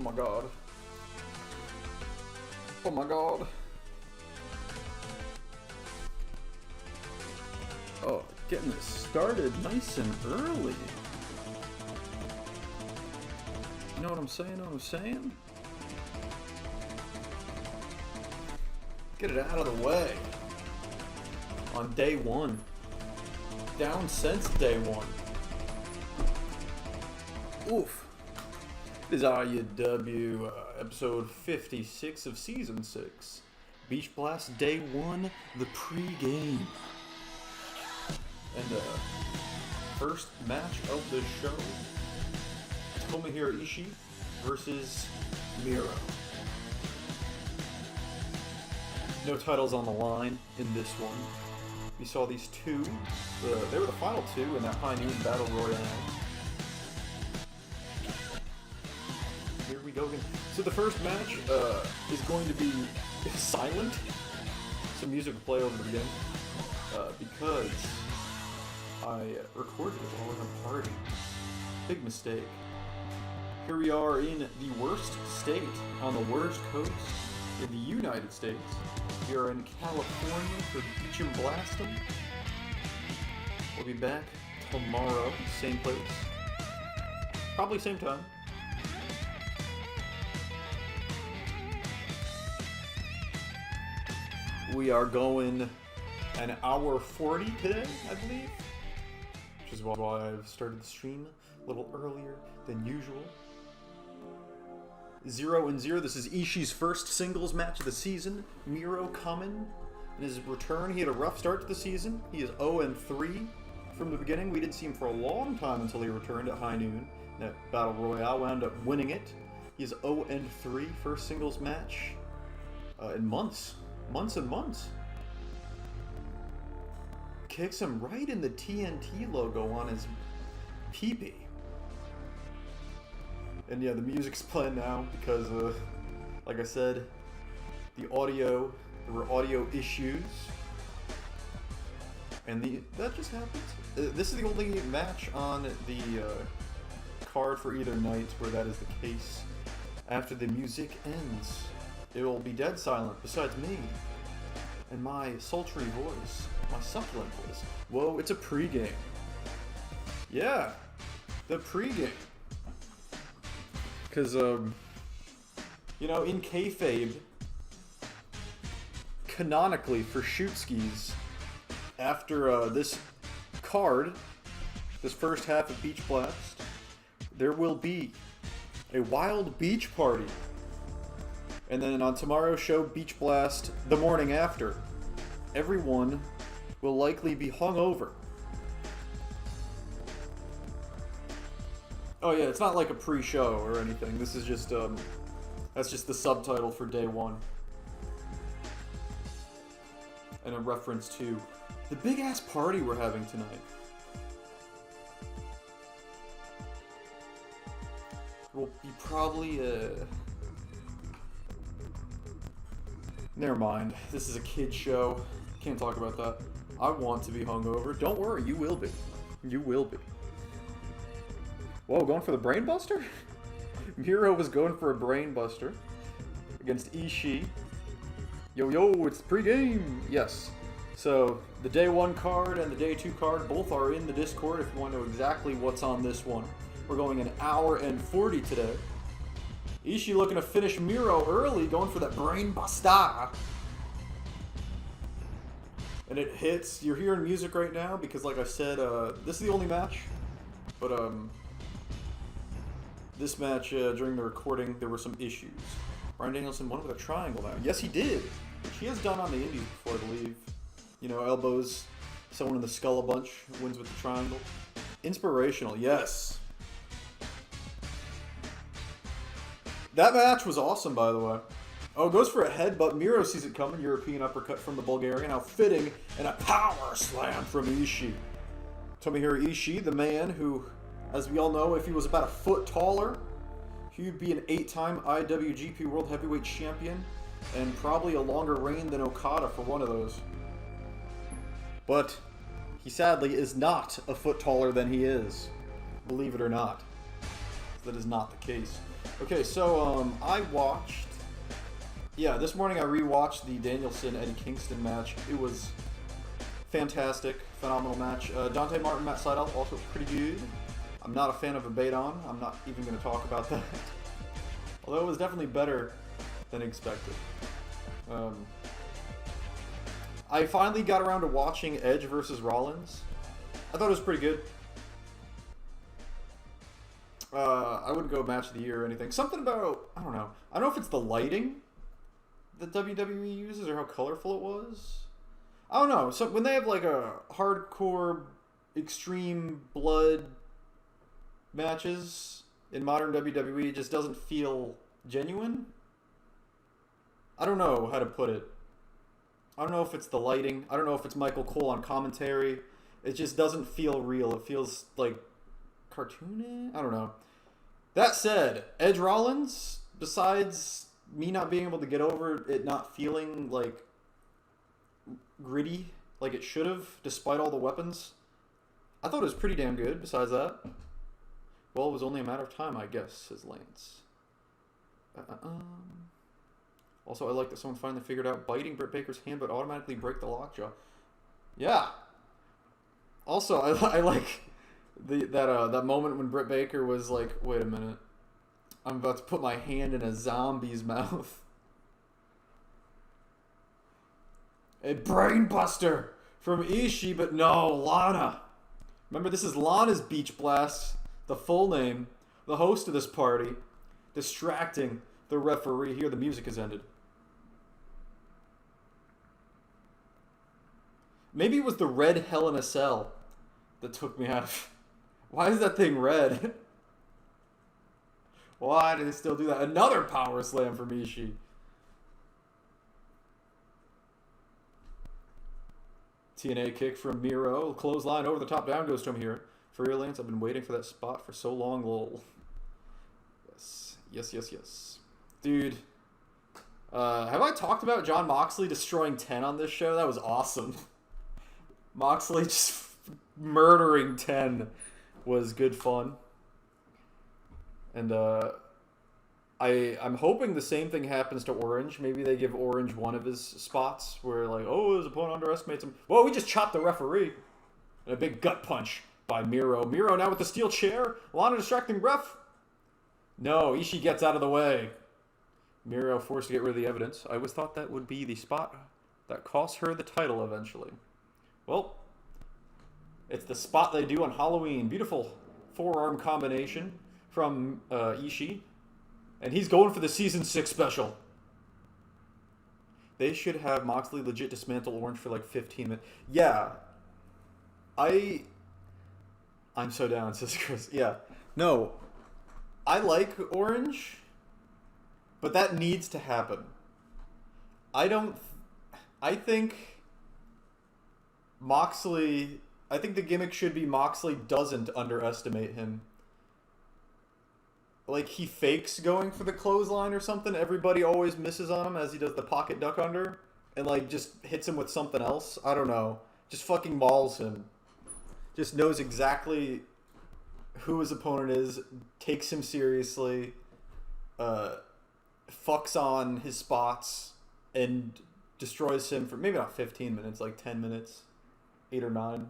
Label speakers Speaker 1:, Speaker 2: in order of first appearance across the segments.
Speaker 1: Oh my god. Oh my god. Oh, getting this started nice and early. You know what I'm saying? Know what I'm saying? Get it out of the way. On day one. Down since day one. Oof. This is IUW, episode 56 of season 6. Beach Blast day 1, the pre-game. And first match of the show, Tomohiro Ishii versus Miro. No titles on the line in this one. We saw these two. They were the final two in that high noon battle royale. Here we go again. So the first match is going to be silent. Some music will play over the beginning because I recorded it while in a party. Big mistake. Here we are in the worst state on the worst coast in the United States. We are in California for Beach and Blastin'. We'll be back tomorrow, same place. Probably same time. We are going an hour 40 today, I believe. Which is why I've started the stream a little earlier than usual. 0-0. This is Ishii's first singles match of the season. Miro coming in his return. He had a rough start to the season. He is 0-3 from the beginning. We didn't see him for a long time until he returned at high noon. That battle royale wound up winning it. He's 0-3, first singles match in months. Months and months. Kicks him right in the TNT logo on his peepee. And yeah, the music's playing now because, like I said, there were audio issues. And that just happens. This is the only match on the card for either night where that is the case. After the music ends, it will be dead silent besides me and my sultry voice, my succulent voice. Whoa, it's a pregame. Yeah, the pregame. Because, you know, in kayfabe, canonically for shoot skis, after this card, this first half of Beach Blast, there will be a wild beach party. And then on tomorrow's show, Beach Blast, the morning after, everyone will likely be hungover. Oh yeah, it's not like a pre-show or anything. This is just, that's just the subtitle for day 1. And a reference to the big-ass party we're having tonight. Will be probably, never mind. This is a kid show. Can't talk about that. I want to be hungover. Don't worry, you will be. You will be. Whoa, going for the brainbuster? Miro was going for a brainbuster against Ishii. Yo, it's pre-game! Yes. So, the day 1 card and the day 2 card both are in the Discord if you want to know exactly what's on this one. We're going an hour and 40 today. Ishii looking to finish Miro early, going for that brainbuster. And it hits. You're hearing music right now because, like I said, this is the only match. But, this match, during the recording, there were some issues. Bryan Danielson won with a triangle now. Yes, he did. Which he has done on the indies before, I believe. You know, elbows someone in the skull a bunch, wins with the triangle. Inspirational, yes. That match was awesome, by the way. Oh, goes for a headbutt. Miro sees it coming. European uppercut from the Bulgarian. How fitting. And a power slam from Ishii. Tomohiro Ishii, the man who, as we all know, if he was about a foot taller, he would be an 8-time IWGP World Heavyweight Champion and probably a longer reign than Okada for one of those. But he sadly is not a foot taller than he is, believe it or not. That is not the case. Okay, so I watched. Yeah, this morning I rewatched the Danielson Eddie Kingston match. It was fantastic, phenomenal match. Dante Martin, Matt Sydal, also pretty good. I'm not a fan of Abaddon. I'm not even going to talk about that. Although it was definitely better than expected. I finally got around to watching Edge versus Rollins. I thought it was pretty good. I wouldn't go match of the year or anything. Something about, I don't know. I don't know if it's the lighting that WWE uses or how colorful it was. I don't know. So when they have like a hardcore, extreme blood matches in modern WWE, it just doesn't feel genuine. I don't know how to put it. I don't know if it's the lighting. I don't know if it's Michael Cole on commentary. It just doesn't feel real. It feels like cartoony? I don't know. That said, Edge Rollins, besides me not being able to get over it not feeling like gritty like it should have, despite all the weapons, I thought it was pretty damn good besides that. Well, it was only a matter of time, I guess, says Lance. Also, I like that someone finally figured out biting Britt Baker's hand but automatically break the lockjaw. Yeah. Also, I like that moment when Britt Baker was like, wait a minute, I'm about to put my hand in a zombie's mouth. A brainbuster from Ishii, but no, Lana. Remember, this is Lana's Beach Blast, the full name, the host of this party, distracting the referee. Here, the music has ended. Maybe it was the red Hell in a Cell that took me out of... Why is that thing red? Why do they still do that? Another power slam from Ishii. TNA kick from Miro. Clothesline over the top, down goes to him here. For real, Lance, I've been waiting for that spot for so long, lol. Yes. Yes, yes, yes. Dude. Have I talked about Jon Moxley destroying 10 on this show? That was awesome. Moxley just murdering 10 was good fun. And I'm hoping the same thing happens to Orange. Maybe they give Orange one of his spots where like, oh, his opponent underestimates him. Whoa, we just chopped the referee. And a big gut punch by Miro. Miro now with the steel chair. Lana distracting ref. No, Ishii gets out of the way. Miro forced to get rid of the evidence. I always thought that would be the spot that cost her the title eventually. Well, it's the spot they do on Halloween. Beautiful forearm combination from Ishii. And he's going for the Season 6 special. They should have Moxley legit dismantle Orange for like 15 minutes. Yeah. I'm so down, says Chris. Yeah. No. I like Orange, but that needs to happen. I think Moxley... I think the gimmick should be Moxley doesn't underestimate him. Like, he fakes going for the clothesline or something. Everybody always misses on him as he does the pocket duck under. And, like, just hits him with something else. I don't know. Just fucking mauls him. Just knows exactly who his opponent is. Takes him seriously. Fucks on his spots. And destroys him for maybe not 15 minutes, like 10 minutes. 8 or 9.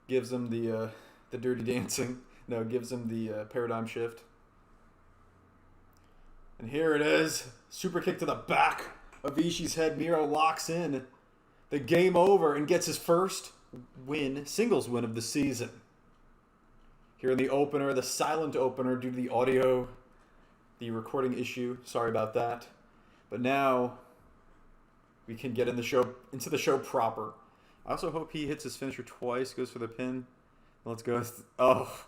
Speaker 1: Gives him the dirty dancing. No, gives him the paradigm shift. And here it is. Super kick to the back of Ishii's head. Miro locks in the game over and gets his first win, singles win of the season. Here in the opener, the silent opener due to the audio, the recording issue. Sorry about that. But now we can get into the show proper. I also hope he hits his finisher twice, goes for the pin. Let's go. Oh.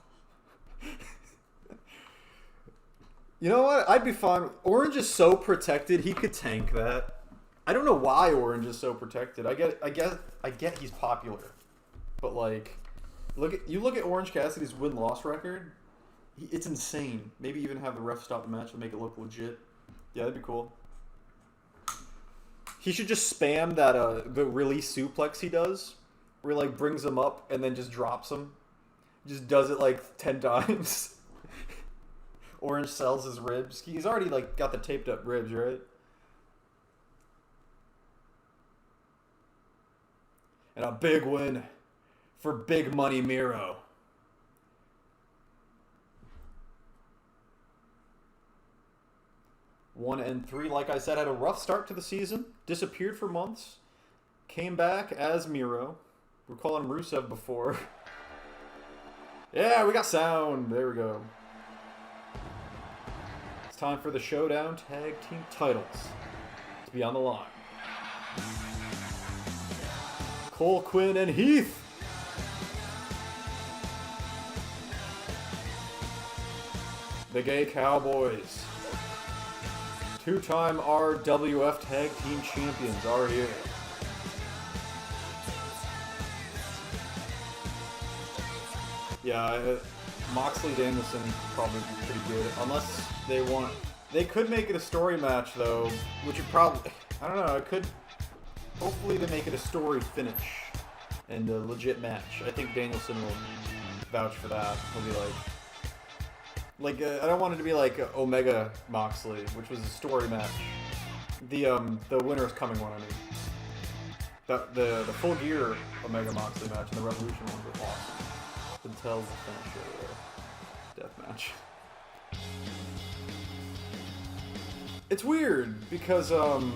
Speaker 1: You know what? I'd be fine. Orange is so protected, he could tank that. I don't know why Orange is so protected. I get he's popular. But like, look at Orange Cassidy's win-loss record. It's insane. Maybe even have the ref stop the match to make it look legit. Yeah, that'd be cool. He should just spam that the release suplex he does, where he like brings him up and then just drops him. Just does it like 10 times. Orange sells his ribs. He's already like got the taped up ribs, right? And a big win for Big Money Miro. One and three, like I said, had a rough start to the season. Disappeared for months. Came back as Miro. We're calling him Rusev before. Yeah, we got sound. There we go. It's time for the Showdown Tag Team titles to be on the line. Cole, Quinn, and Heath. The Gay Cowboys. Two-time RWF Tag Team Champions are here. Yeah, Moxley Danielson probably be pretty good, unless they want. They could make it a story match though, which would probably. I don't know. It could. Hopefully they make it a story finish and a legit match. I think Danielson will vouch for that. He'll be like, I don't want it to be like Omega Moxley, which was a story match. The winner's coming one. I mean, the Full Gear Omega Moxley match and the Revolution one were awesome. Until the finish death match. It's weird because I'm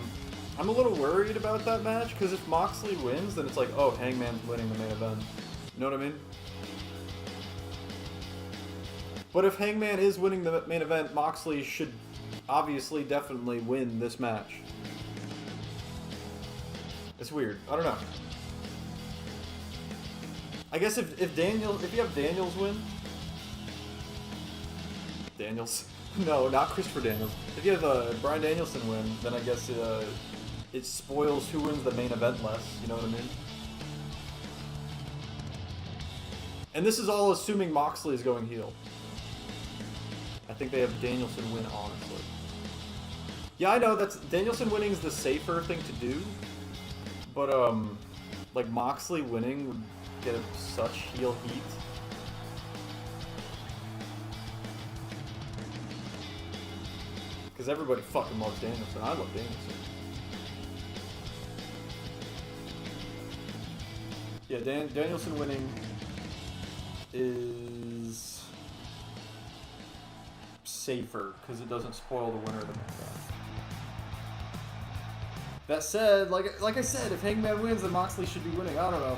Speaker 1: a little worried about that match because if Moxley wins, then it's like, oh, Hangman's winning the main event. You know what I mean? But if Hangman is winning the main event, Moxley should obviously definitely win this match. It's weird. I don't know. I guess if you have Daniels win, no, not Christopher Daniels. If you have Bryan Danielson win, then I guess it spoils who wins the main event less. You know what I mean? And this is all assuming Moxley is going heel. I think they have Danielson win, honestly. Yeah, I know Danielson winning is the safer thing to do, but like Moxley winning would get such heel heat. Because everybody fucking loves Danielson. I love Danielson. Yeah, Danielson winning is safer because it doesn't spoil the winner of the match. That said, like I said, if Hangman wins, then Moxley should be winning. I don't know.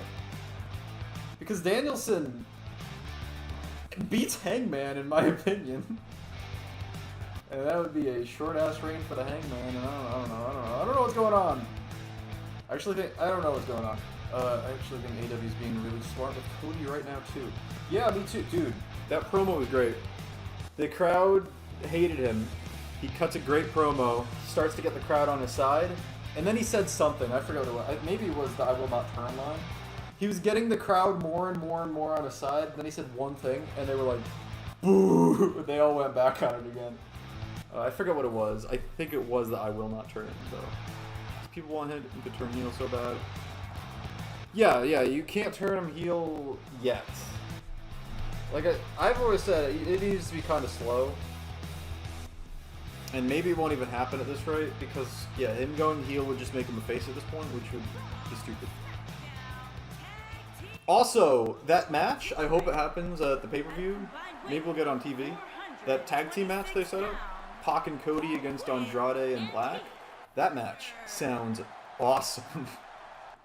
Speaker 1: Because Danielson beats Hangman, in my opinion. And that would be a short-ass reign for the Hangman, and I don't know what's going on. I don't know what's going on. I actually think AW is being really smart with Cody right now, too. Yeah, me too. Dude, that promo was great. The crowd hated him. He cuts a great promo, starts to get the crowd on his side, and then he said something. I forgot what it was. Maybe it was the I will not turn line. He was getting the crowd more and more and more on his side. Then he said one thing, and they were like, boo! They all went back on it again. I forget what it was. I think it was the I will not turn, though. People want him to turn heel so bad. Yeah, you can't turn him heel yet. Like, I've always said, it needs to be kind of slow. And maybe it won't even happen at this rate, because, yeah, him going heel would just make him a face at this point, which would be stupid. Also, that match, I hope it happens at the pay-per-view. Maybe we'll get on TV. That tag team match they set up, Pac and Cody against Andrade and Black, that match sounds awesome.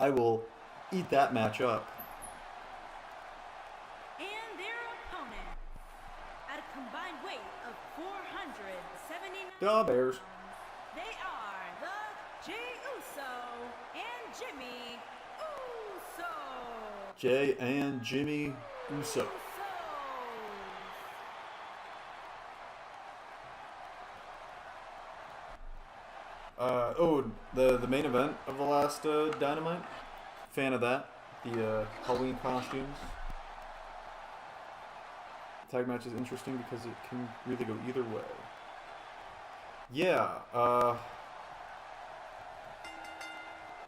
Speaker 1: I will eat that match up.
Speaker 2: And their opponent, at a combined weight of 479
Speaker 1: The Bears.
Speaker 2: they are the Jey Uso and Jimmy Uso.
Speaker 1: Jay and Jimmy Uso. The main event of the last Dynamite. Fan of that. The Halloween costumes. The tag match is interesting because it can really go either way. Yeah,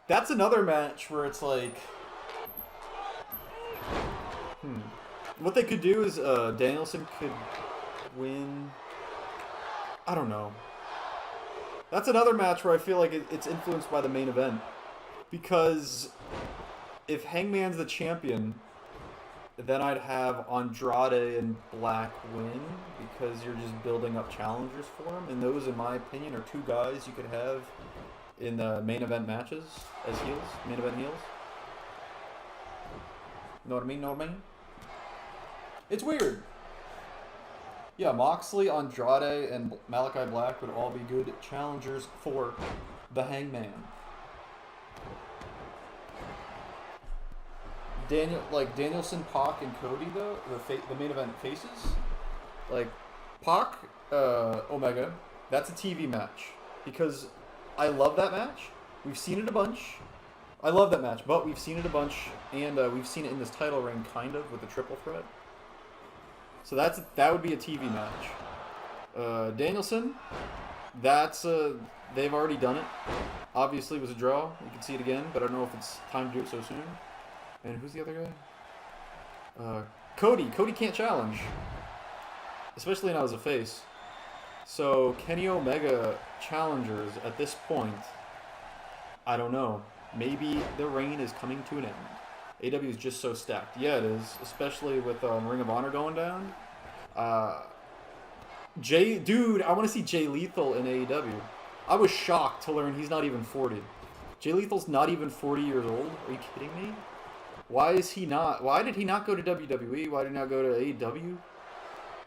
Speaker 1: that's another match where it's like, what they could do is Danielson could win I don't know. That's another match where I feel like it's influenced by the main event. Because if Hangman's the champion, then I'd have Andrade and Black win because you're just building up challengers for him. And those, in my opinion, are two guys you could have in the main event matches as heels, main event heels. Know what I mean? Know what I mean? It's weird. Yeah, Moxley, Andrade, and Malachi Black would all be good challengers for the Hangman. Danielson, Pac, and Cody though, the main event faces, like Pac, Omega, that's a TV match because I love that match. We've seen it a bunch. I love that match, but we've seen it a bunch, and we've seen it in this title reign kind of with the triple threat. So that would be a TV match. Danielson, that's they've already done it. Obviously, it was a draw. You can see it again, but I don't know if it's time to do it so soon. And who's the other guy? Cody. Cody can't challenge. Especially now as a face. So, Kenny Omega challengers at this point, I don't know. Maybe the reign is coming to an end. AW is just so stacked. Yeah, it is. Especially with Ring of Honor going down. Dude, I want to see Jay Lethal in AEW. I was shocked to learn he's not even 40. Jay Lethal's not even 40 years old? Are you kidding me? Why is he not? Why did he not go to WWE? Why did he not go to AEW?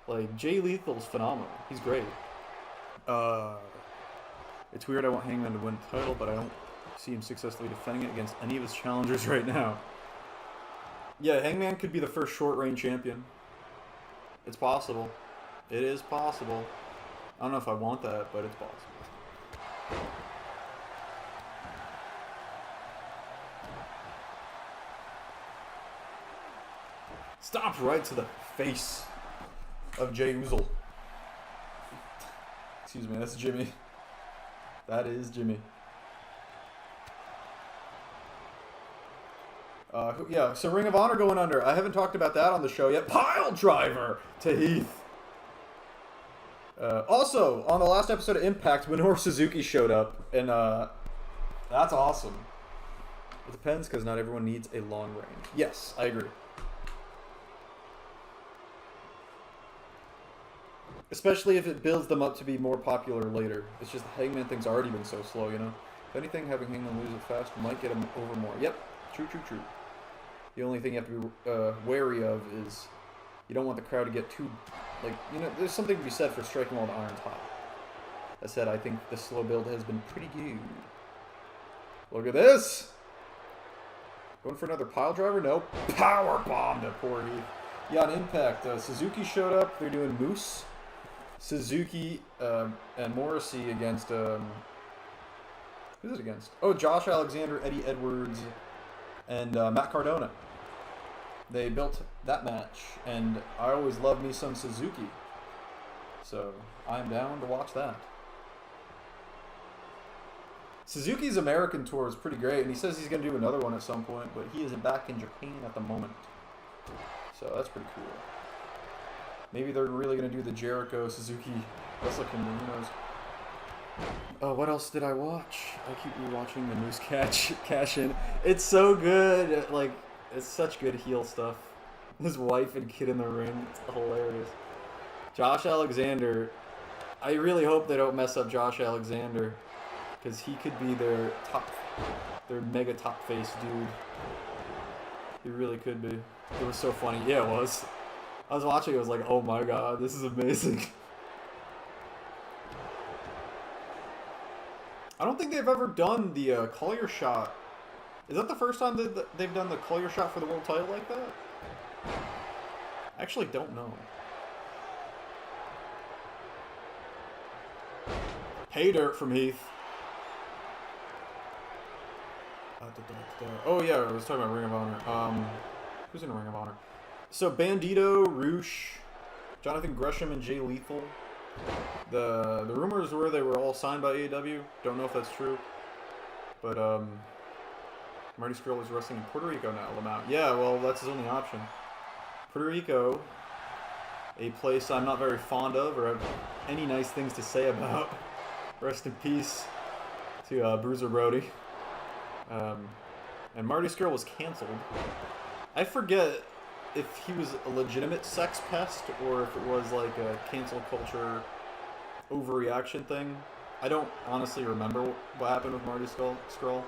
Speaker 1: Like, Jay Lethal's phenomenal. He's great. It's weird I want Hangman to win the title, but I don't see him successfully defending it against any of his challengers right now. Yeah, Hangman could be the first short-reign champion. It's possible. It is possible. I don't know if I want that, but it's possible. Stops right to the face of Jey Uso. Excuse me, that's Jimmy. That is Jimmy. Yeah, so Ring of Honor going under. I haven't talked about that on the show yet. Pile driver to Heath. Also, on the last episode of Impact, Minoru Suzuki showed up, and that's awesome. It depends, because not everyone needs a long range. Yes, I agree. Especially if it builds them up to be more popular later. It's just the Hangman thing's already been so slow, you know? If anything, having Hangman lose it fast might get him over more. Yep, true. The only thing you have to be wary of is you don't want the crowd to get too... Like, you know, there's something to be said for striking while the iron's hot. That said, I think the slow build has been pretty good. Look at this! Going for another pile driver? Nope. Power bomb to poor Heath. Yeah, on Impact, Suzuki showed up. They're doing Moose. Suzuki and Morrissey against... who's it against? Oh, Josh Alexander, Eddie Edwards, and Matt Cardona. They built that match, and I always love me some Suzuki. So, I'm down to watch that. Suzuki's American tour is pretty great, and he says he's going to do another one at some point, but he is back in Japan at the moment. So, that's pretty cool. Maybe they're really going to do the Jericho-Suzuki Wrestle Kingdom, who knows. Oh, what else did I watch? I keep rewatching the Moose cash in. It's so good. Like, it's such good heel stuff. His wife and kid in the ring. It's hilarious. Josh Alexander. I really hope they don't mess up Josh Alexander, because he could be their mega top face dude. He really could be. It was so funny. Yeah, it was. I was watching, I was like, oh my god, this is amazing. I don't think they've ever done the Collier shot. Is that the first time that they've done the Collier shot for the world title like that? I actually don't know. Pay dirt from Heath. Oh yeah, I was talking about Ring of Honor. Who's in Ring of Honor? So Bandito, Roosh, Jonathan Gresham, and Jay Lethal. The rumors were they were all signed by AEW. Don't know if that's true. But Marty Scurll is wrestling in Puerto Rico now, Lamau. Yeah, well, that's his only option. Puerto Rico, a place I'm not very fond of or have any nice things to say about. Rest in peace to Bruiser Brody. And Marty Scurll was canceled. I forget if he was a legitimate sex pest or if it was like a cancel culture overreaction thing. I don't honestly remember what happened with Marty Scurll,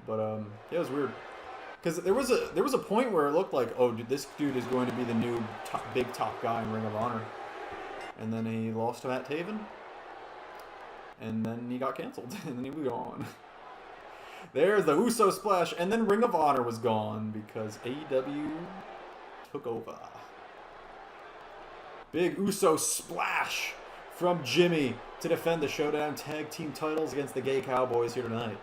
Speaker 1: but yeah, it was weird. Because there was a point where it looked like, oh, dude, this dude is going to be the new big top guy in Ring of Honor, and then he lost to Matt Taven, and then he got canceled, and then he was gone. There's the Uso splash, and then Ring of Honor was gone because AEW took over. Big Uso splash from Jimmy to defend the Showdown Tag Team titles against the Gay Cowboys here tonight.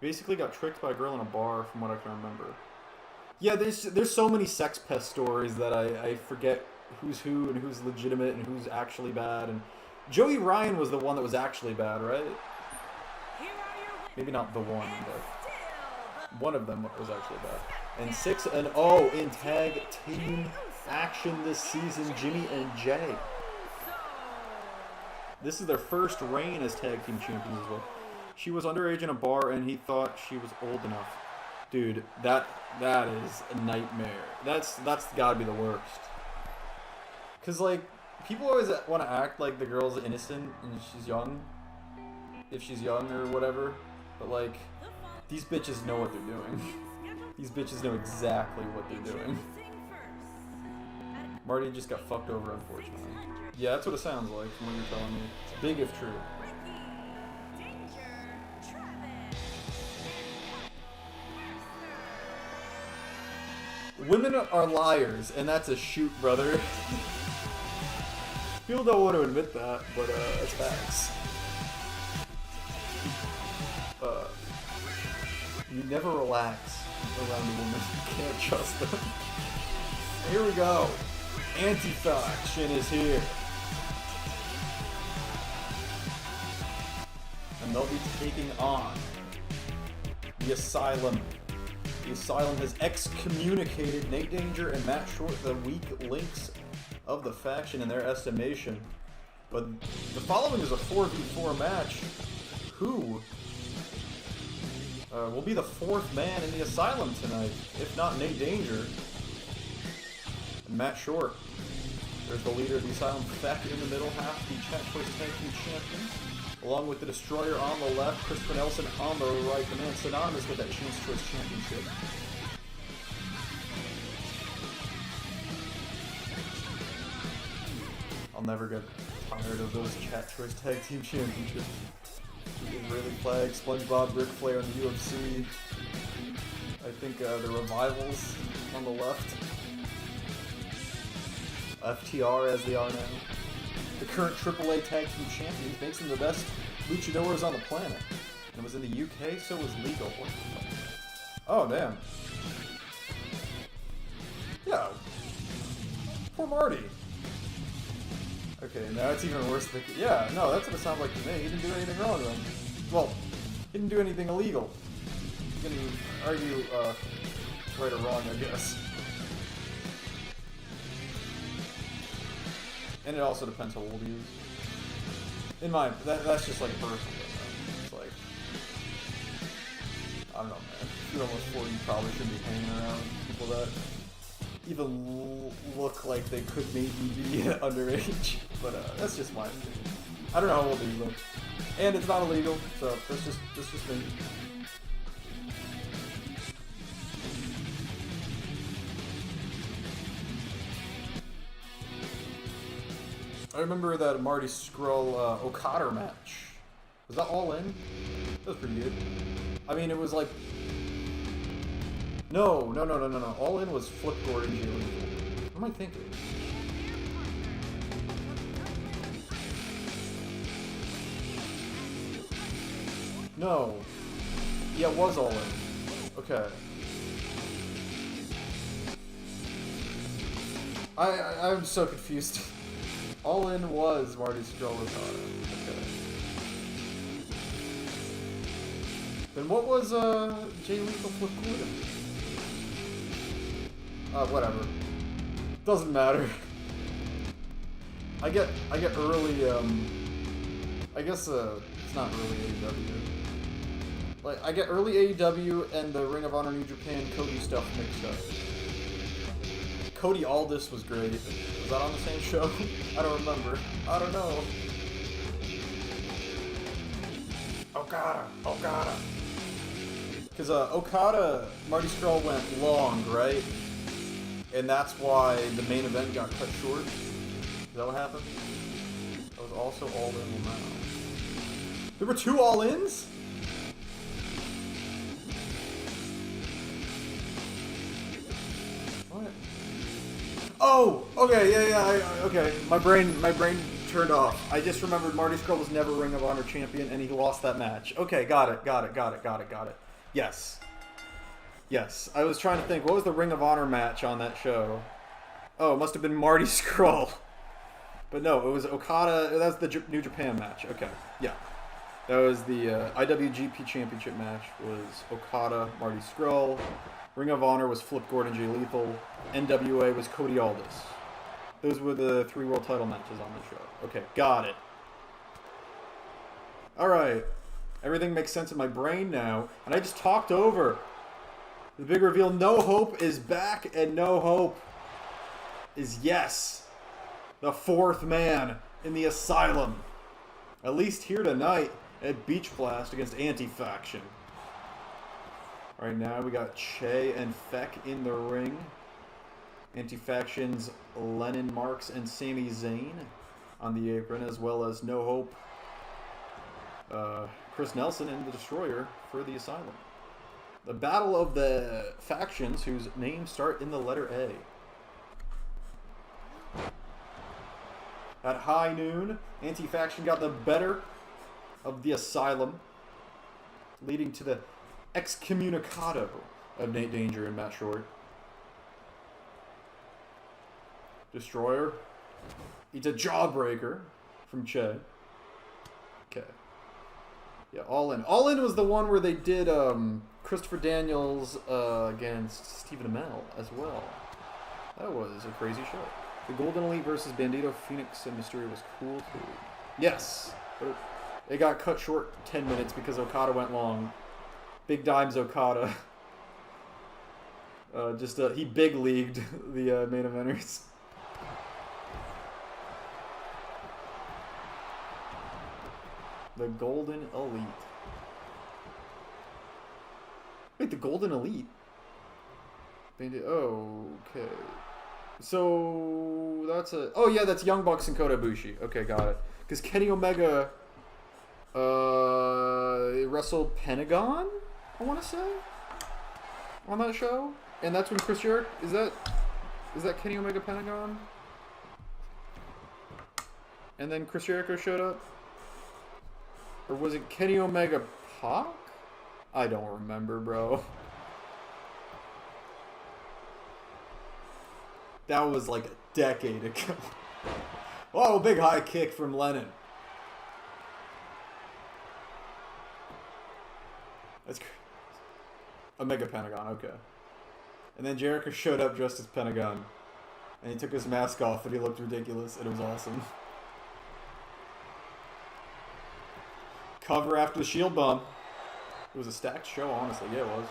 Speaker 1: Basically got tricked by a girl in a bar, from what I can remember. Yeah, there's so many sex pest stories that I forget who's who and who's legitimate and who's actually bad. And Joey Ryan was the one that was actually bad, right? Maybe not the one, but one of them was actually bad. And 6-0 in tag team action this season, Jimmy and Jay. This is their first reign as tag team champions as well. She was underage in a bar, and he thought she was old enough. Dude, that is a nightmare. That's gotta be the worst. Cause like people always want to act like the girl's innocent and she's young, if she's young or whatever. But like, these bitches know what they're doing. These bitches know exactly what they're doing. Marty just got fucked over, unfortunately. Yeah, that's what it sounds like from what you're telling me. It's big if true. Women are liars, and that's a shoot, brother. People don't want to admit that, but it's facts. You never relax around a woman. You can't trust them. Here we go. Anti-faction is here. And they'll be taking on the Asylum. The Asylum has excommunicated Nate Danger and Matt Short, the weak links of the faction in their estimation. But the following is a 4v4 match. Who will be the fourth man in the Asylum tonight, if not Nate Danger and Matt Short? There's the leader of the Asylum faction in the middle half, the Chat Choice Tag Team Champions, along with the Destroyer on the left, Christopher Nelson on the right, the man synonymous with that Chance Choice Championship. I'll never get tired of those Chat Choice Tag Team Championships. Israeli Flag, SpongeBob, Ric Flair in the UFC. I think the Revivals on the left. FTR as they are now. The current AAA Tag Team Champions makes them the best luchadors on the planet. And it was in the UK, so it was legal. Oh, damn. Yeah. Poor Marty. Okay, now it's even worse than... Yeah, no, that's what it sounds like to me. He didn't do anything wrong then. Well, he didn't do anything illegal. You can argue right or wrong, I guess. And it also depends how old he is. In my... That's just like personal. It's like... I don't know, man. If you're almost 40, you probably shouldn't be hanging around people that even look like they could maybe be underage, but that's just my opinion. I don't know how old he is though, and it's not illegal, so that's just me. I remember that Marty Scurll Okada match. Was that All In? That was pretty good. I mean, it was like. No. All In was Flip Gordon Jay Lethal. What am I thinking? No. Yeah, it was All In. Okay. I'm so confused. All In was Marty Scurll Okada. Okay. Then what was Jay Lethal Flip Gordon? Whatever. Doesn't matter. I get early, I guess, it's not early AEW. Like, I get early AEW and the Ring of Honor New Japan Cody stuff mixed up. Cody Aldis was great. Was that on the same show? I don't remember. I don't know. Okada. Because Okada, Marty Scurll went long, right? And that's why the main event got cut short. Is that what happened? That was also All In now. There were 2 All-Ins? What? Oh! Okay, yeah, okay. My brain turned off. I just remembered Marty Scurll was never Ring of Honor champion and he lost that match. Okay, got it. Yes. Yes. I was trying to think, what was the Ring of Honor match on that show? Oh, it must have been Marty Scurll. But no, it was Okada. That was the New Japan match. Okay, yeah. That was the IWGP Championship match. Was Okada, Marty Scurll. Ring of Honor was Flip Gordon, Jay Lethal. NWA was Cody Aldis. Those were the 3 world title matches on the show. Okay, got it. Alright. Everything makes sense in my brain now. And I just talked over the big reveal. No Hope is back, and No Hope is, yes, the 4th man in the Asylum. At least here tonight at Beach Blast against Anti-Faction. Alright, now we got Che and Feck in the ring. Anti-Faction's Lennon Marks and Sami Zayn on the apron, as well as No Hope, Chris Nelson, and the Destroyer for the Asylum. The battle of the factions whose names start in the letter A. At high noon, Anti-Faction got the better of the Asylum, leading to the excommunicado of Nate Danger and Matt Short. Destroyer eats a jawbreaker from Che. Okay. Yeah, All In. All In was the one where they did Christopher Daniels against Stephen Amell as well. That was a crazy show. The Golden Elite versus Bandito, Phoenix, and Mysterio was cool too. Yes! But it got cut short 10 minutes because Okada went long. Big Dimes Okada. He big leagued the main eventers. The Golden Elite. Wait, the Golden Elite? Okay. So, that's a... Oh, yeah, that's Young Bucks and Kota Ibushi. Okay, got it. Because Kenny Omega wrestled Pentagon, I want to say, on that show. And that's when Chris Jericho... Is that Kenny Omega Pentagon? And then Chris Jericho showed up? Or was it Kenny Omega Pac? I don't remember, bro. That was like a decade ago. Oh, big high kick from Lennon. That's crazy. Omega Pentagon, okay. And then Jericho showed up dressed as Pentagon. And he took his mask off and he looked ridiculous and it was awesome. Cover after the Shield bump. It was a stacked show, honestly. Yeah, it was.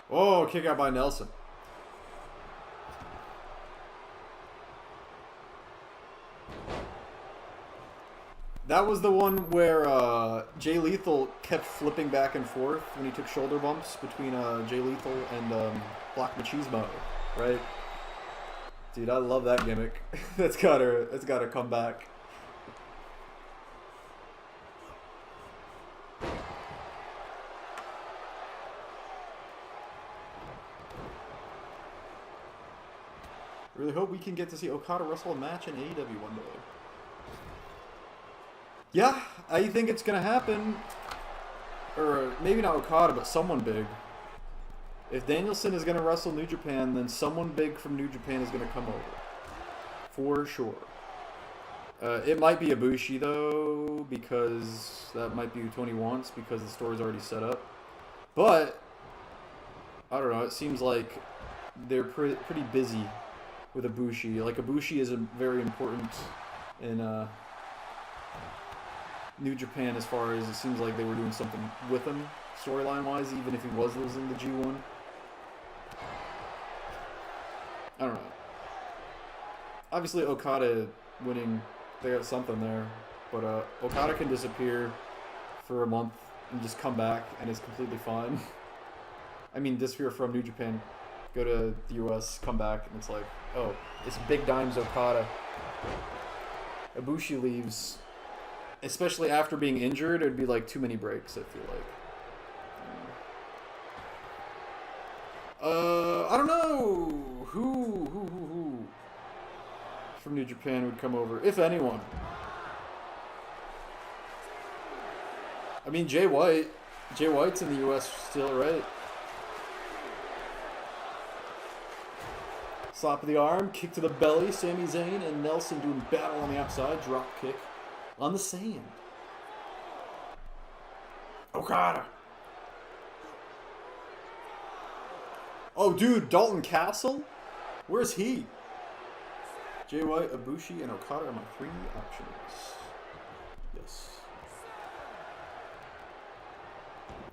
Speaker 1: Oh, kick out by Nelson. That was the one where Jay Lethal kept flipping back and forth when he took shoulder bumps between Jay Lethal and Black Machismo, right? Dude, I love that gimmick. That's gotta come back. Really hope we can get to see Okada wrestle a match in AEW one day. Yeah, I think it's going to happen. Or maybe not Okada, but someone big. If Danielson is going to wrestle New Japan, then someone big from New Japan is going to come over. For sure. It might be Ibushi, though, because that might be who Tony wants, because the story's already set up. But, I don't know, it seems like they're pretty busy with Ibushi. Like, Ibushi is very important in New Japan, as far as it seems like they were doing something with him storyline-wise, even if he was losing the G1. I don't know. Obviously, Okada winning, they got something there. But Okada can disappear for a month and just come back, and it's completely fine. I mean, disappear from New Japan, go to the US, come back, and it's like, oh, it's Big Dimes Okada. Ibushi leaves, especially after being injured, it'd be like too many breaks, I feel like. I don't know who from New Japan would come over, if anyone. I mean, Jay White. Jay White's in the US still, right? Slap of the arm, kick to the belly, Sami Zayn and Nelson doing battle on the outside, drop kick on the sand. Okada. Oh, dude, Dalton Castle? Where's he? Jay White, Ibushi, and Okada are my 3 options. Yes.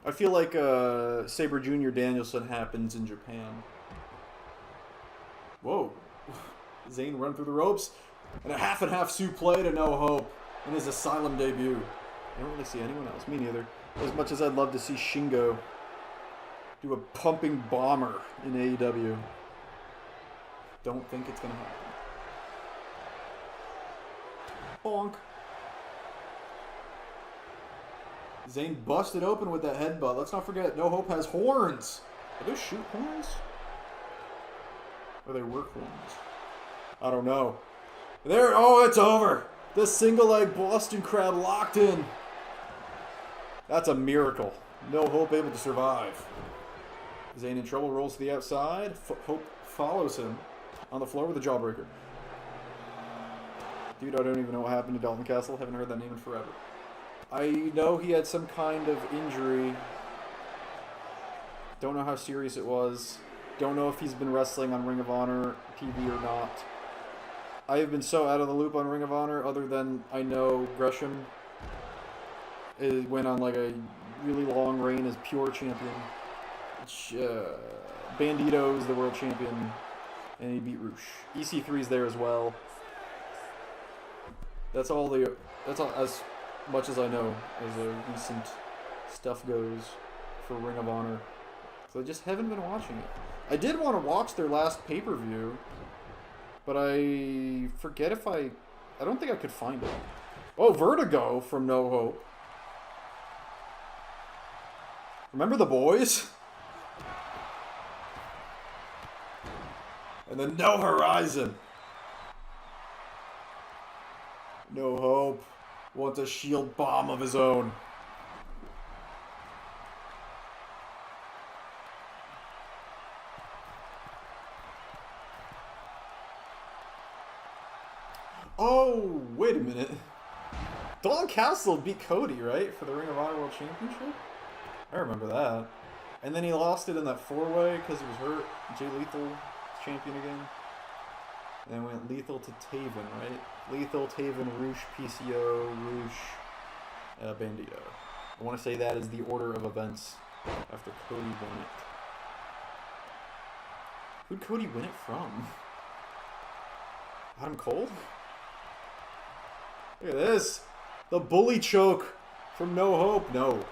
Speaker 1: I feel like Sabre Jr. Danielson happens in Japan. Whoa. Zayn run through the ropes. And a half-and-half suplex to No Hope in his Asylum debut. I don't really see anyone else. Me neither. As much as I'd love to see Shingo do a pumping bomber in AEW. Don't think it's going to happen. Bonk. Zayn busted open with that headbutt. Let's not forget, No Hope has horns. Are those shoot horns? Or they work horns? I don't know. There, oh, it's over. The single leg Boston Crab locked in. That's a miracle. No Hope able to survive. Zayn in trouble, rolls to the outside. Hope follows him on the floor with a jawbreaker. Dude, I don't even know what happened to Dalton Castle. Haven't heard that name in forever. I know he had some kind of injury. Don't know how serious it was. Don't know if he's been wrestling on Ring of Honor TV or not. I have been so out of the loop on Ring of Honor, other than I know Gresham went on like a really long reign as pure champion. Bandito is the world champion, and he beat Roosh. EC3's there as well. That's all as much as I know as recent stuff goes for Ring of Honor. So I just haven't been watching it. I did want to watch their last pay-per-view, but I forget if I don't think I could find it. Oh, Vertigo from No Hope. Remember the boys? And then No Horizon. No Hope wants a shield bomb of his own. Oh, wait a minute. Dalton Castle beat Cody, right? For the Ring of Honor World Championship? I remember that. And then he lost it in that 4-way because he was hurt. Jay Lethal, champion again. And then went Lethal to Taven, right? Lethal, Taven, Roosh, PCO, Roosh, Bandito. I want to say that is the order of events after Cody won it. Who'd Cody win it from? Adam Cole? Look at this. The bully choke from No Hope. No.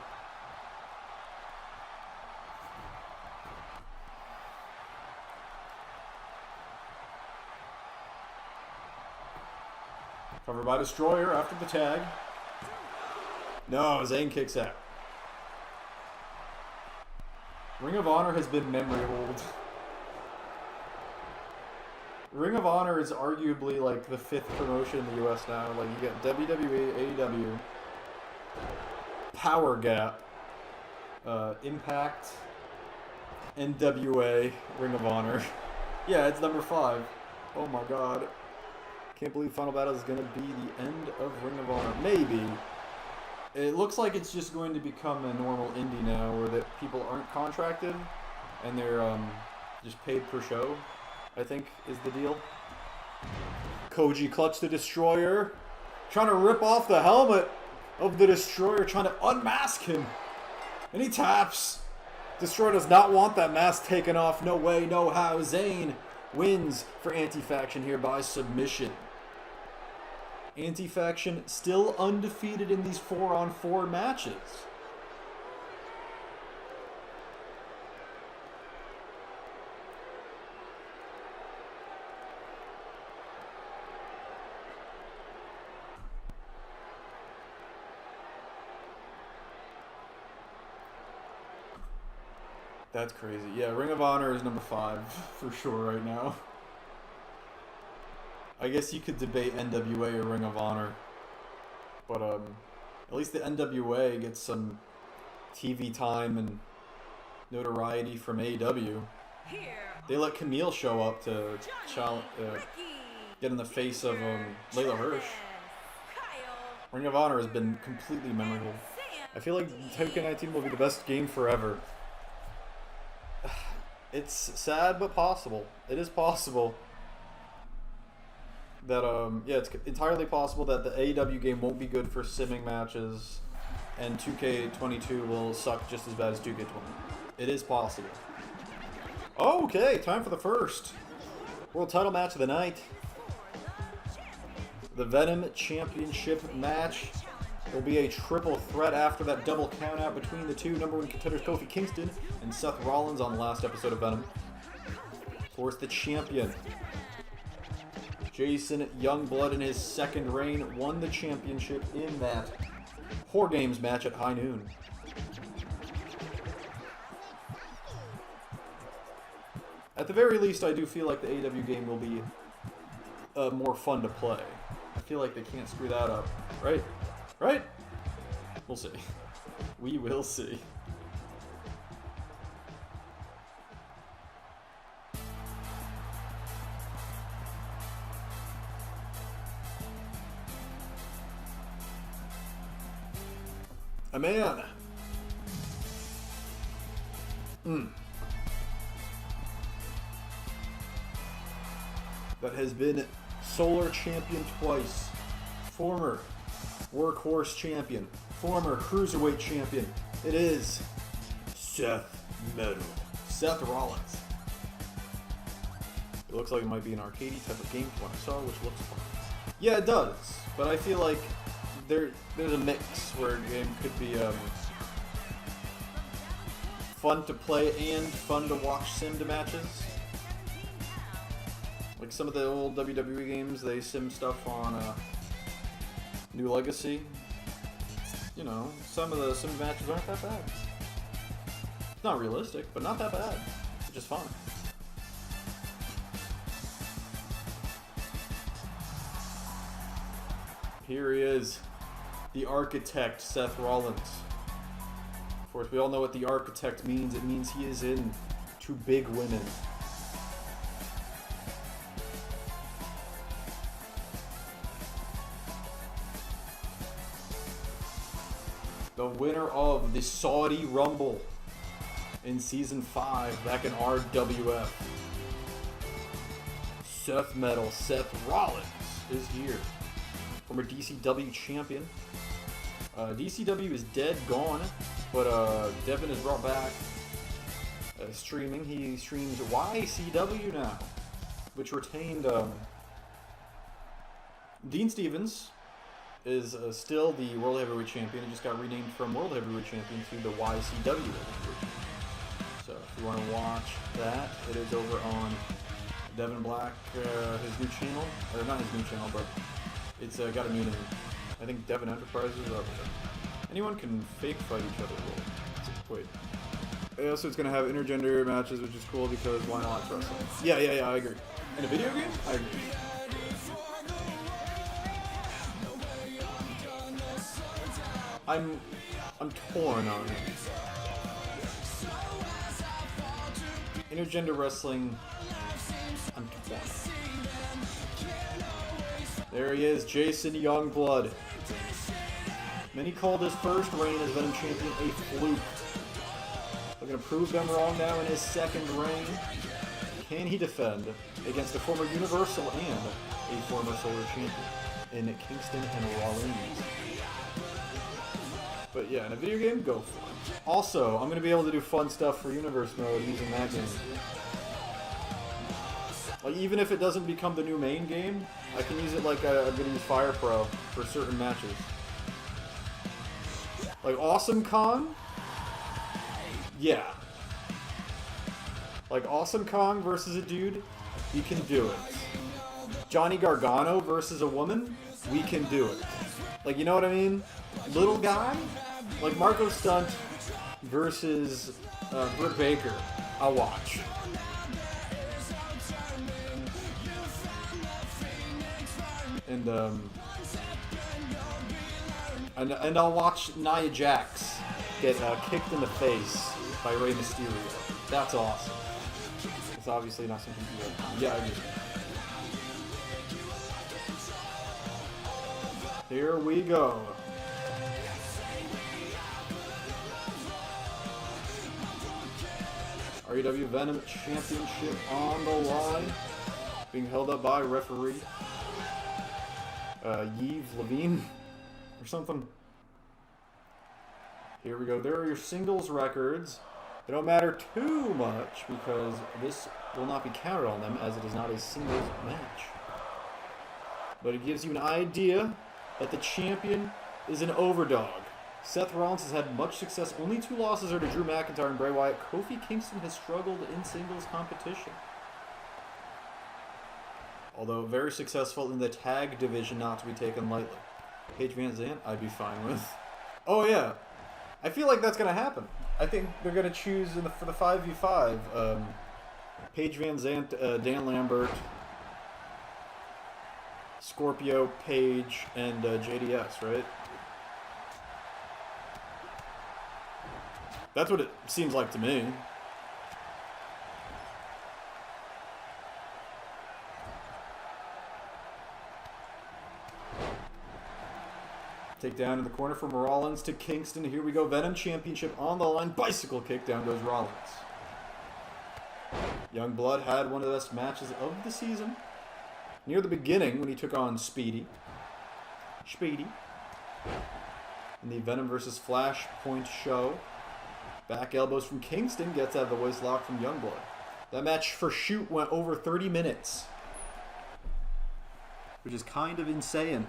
Speaker 1: Covered by Destroyer after the tag. No, Zayn kicks out. Ring of Honor has been memory hold. Ring of Honor is arguably like the 5th promotion in the US now. Like you got WWE, AEW, Power Gap, Impact, NWA, Ring of Honor. Yeah, it's number 5. Oh my god. Can't believe Final Battle is going to be the end of Ring of Honor. Maybe. It looks like it's just going to become a normal indie now where that people aren't contracted and they're Just paid per show, I think, is the deal. Koji Clutch the Destroyer. Trying to rip off the helmet of the Destroyer. Trying to unmask him. And he taps. Destroyer does not want that mask taken off. No way, no how. Zayn wins for Anti-Faction here by submission. Anti-Faction still undefeated in these 4-on-4 matches. That's crazy. Yeah, Ring of Honor is number 5 for sure right now. I guess you could debate NWA or Ring of Honor. But at least the NWA gets some TV time and notoriety from AEW. They let Camille show up to get in the face of Layla Hirsch. Ring of Honor has been completely memorable. I feel like 2K19 will be the best game forever. It's sad but possible. It is possible that yeah, it's entirely possible that the AEW game won't be good for simming matches, and 2K22 will suck just as bad as 2K20. It is possible. Okay, time for the first world title match of the night. The Venom Championship match. There'll be a triple threat after that double countout between the two #1 contenders Kofi Kingston and Seth Rollins on the last episode of Venom. Of course, the champion, Jason Youngblood, in his second reign, won the championship in that Whore Games match at high noon. At the very least, I do feel like the AEW game will be more fun to play. I feel like they can't screw that up, right? Right? We'll see. We will see. A man. That has been Solar Champion twice. Former Workhorse Champion. Former Cruiserweight Champion. It is Seth Metal. Seth Rollins. It looks like it might be an arcadey type of game from what I saw, which looks fun. Yeah, it does. But I feel like there's a mix where a game could be fun to play and fun to watch sim to matches. Like some of the old WWE games, they sim stuff on New Legacy. You know, some of the sim matches aren't that bad. It's not realistic, but not that bad. It's just fun. Here he is, the Architect, Seth Rollins. Of course, we all know what the Architect means. It means he is in to big women. The winner of the Saudi Rumble in Season 5 back in RWF. Seth Metal, Seth Rollins is here. Former DCW champion. DCW is dead, gone, but Devin is brought back streaming. He streams YCW now, which retained Dean Stevens. Is still the World Heavyweight Champion. He just got renamed from World Heavyweight Champion to the YCW. So if you want to watch that, it is over on Devin Black, his new channel. Or not his new channel, but it's got a new name. I think Devin Enterprises is up there. Anyone can fake fight each other. Wait. Also, it's going to have intergender matches, which is cool because why not wrestling? Yeah, I agree. In a video game? I agree. I'm torn on it. Intergender wrestling, I'm torn. There he is, Jason Youngblood. Many called his first reign as Venom Champion a fluke. They're going to prove them wrong now in his second reign. Can he defend against a former Universal and a former Solar Champion in Kingston and Rollins? But yeah, in a video game, go for it. Also, I'm going to be able to do fun stuff for Universe Mode using that game. Like, even if it doesn't become the new main game, I can use it like I'm going to use Fire Pro for certain matches. Like Awesome Kong? Yeah. Like Awesome Kong versus a dude? You can do it. Johnny Gargano versus a woman? We can do it. Like, you know what I mean? Little guy? Like Marco Stunt versus Britt Baker. I'll watch. And I'll watch Nia Jax get kicked in the face by Rey Mysterio. That's awesome. It's obviously not something you do. Yeah, I agree. Here we go. REW Venom Championship on the line. Being held up by referee Yves Levine or something. Here we go. There are your singles records. They don't matter too much because this will not be counted on them as it is not a singles match. But it gives you an idea that the champion is an overdog. Seth Rollins has had much success. Only 2 losses are to Drew McIntyre and Bray Wyatt. Kofi Kingston has struggled in singles competition. Although very successful in the tag division, not to be taken lightly. Paige Van Zandt, I'd be fine with. Oh yeah, I feel like that's going to happen. I think they're going to choose for the 5v5, Paige Van Zandt, Dan Lambert, Scorpio, Paige, and JDS, right? That's what it seems like to me. Take down in the corner from Rollins to Kingston. Here we go. Venom Championship on the line. Bicycle kick. Down goes Rollins. Youngblood had one of the best matches of the season. Near the beginning when he took on Speedy. In the Venom versus Flashpoint show. Back elbows from Kingston. Gets out of the waist lock from Youngblood. That match for shoot went over 30 minutes. Which is kind of insane.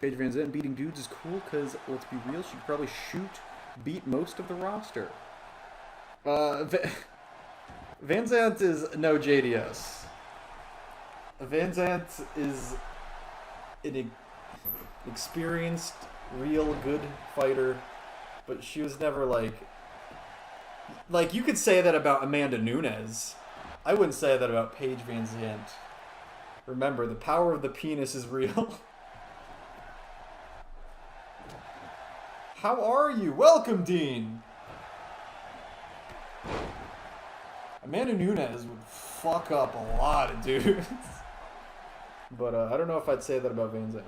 Speaker 1: Paige Van Zandt beating dudes is cool because, let's be real, she could probably beat most of the roster. Van Zandt is no JDS. Van Zandt is an experienced, real good fighter, but she was never like you could say that about Amanda Nunes. I wouldn't say that about Paige Van Zandt. Remember, the power of the penis is real. How are you? Welcome, Dean! Amanda Nunes would fuck up a lot of dudes. But I don't know if I'd say that about Van Zandt.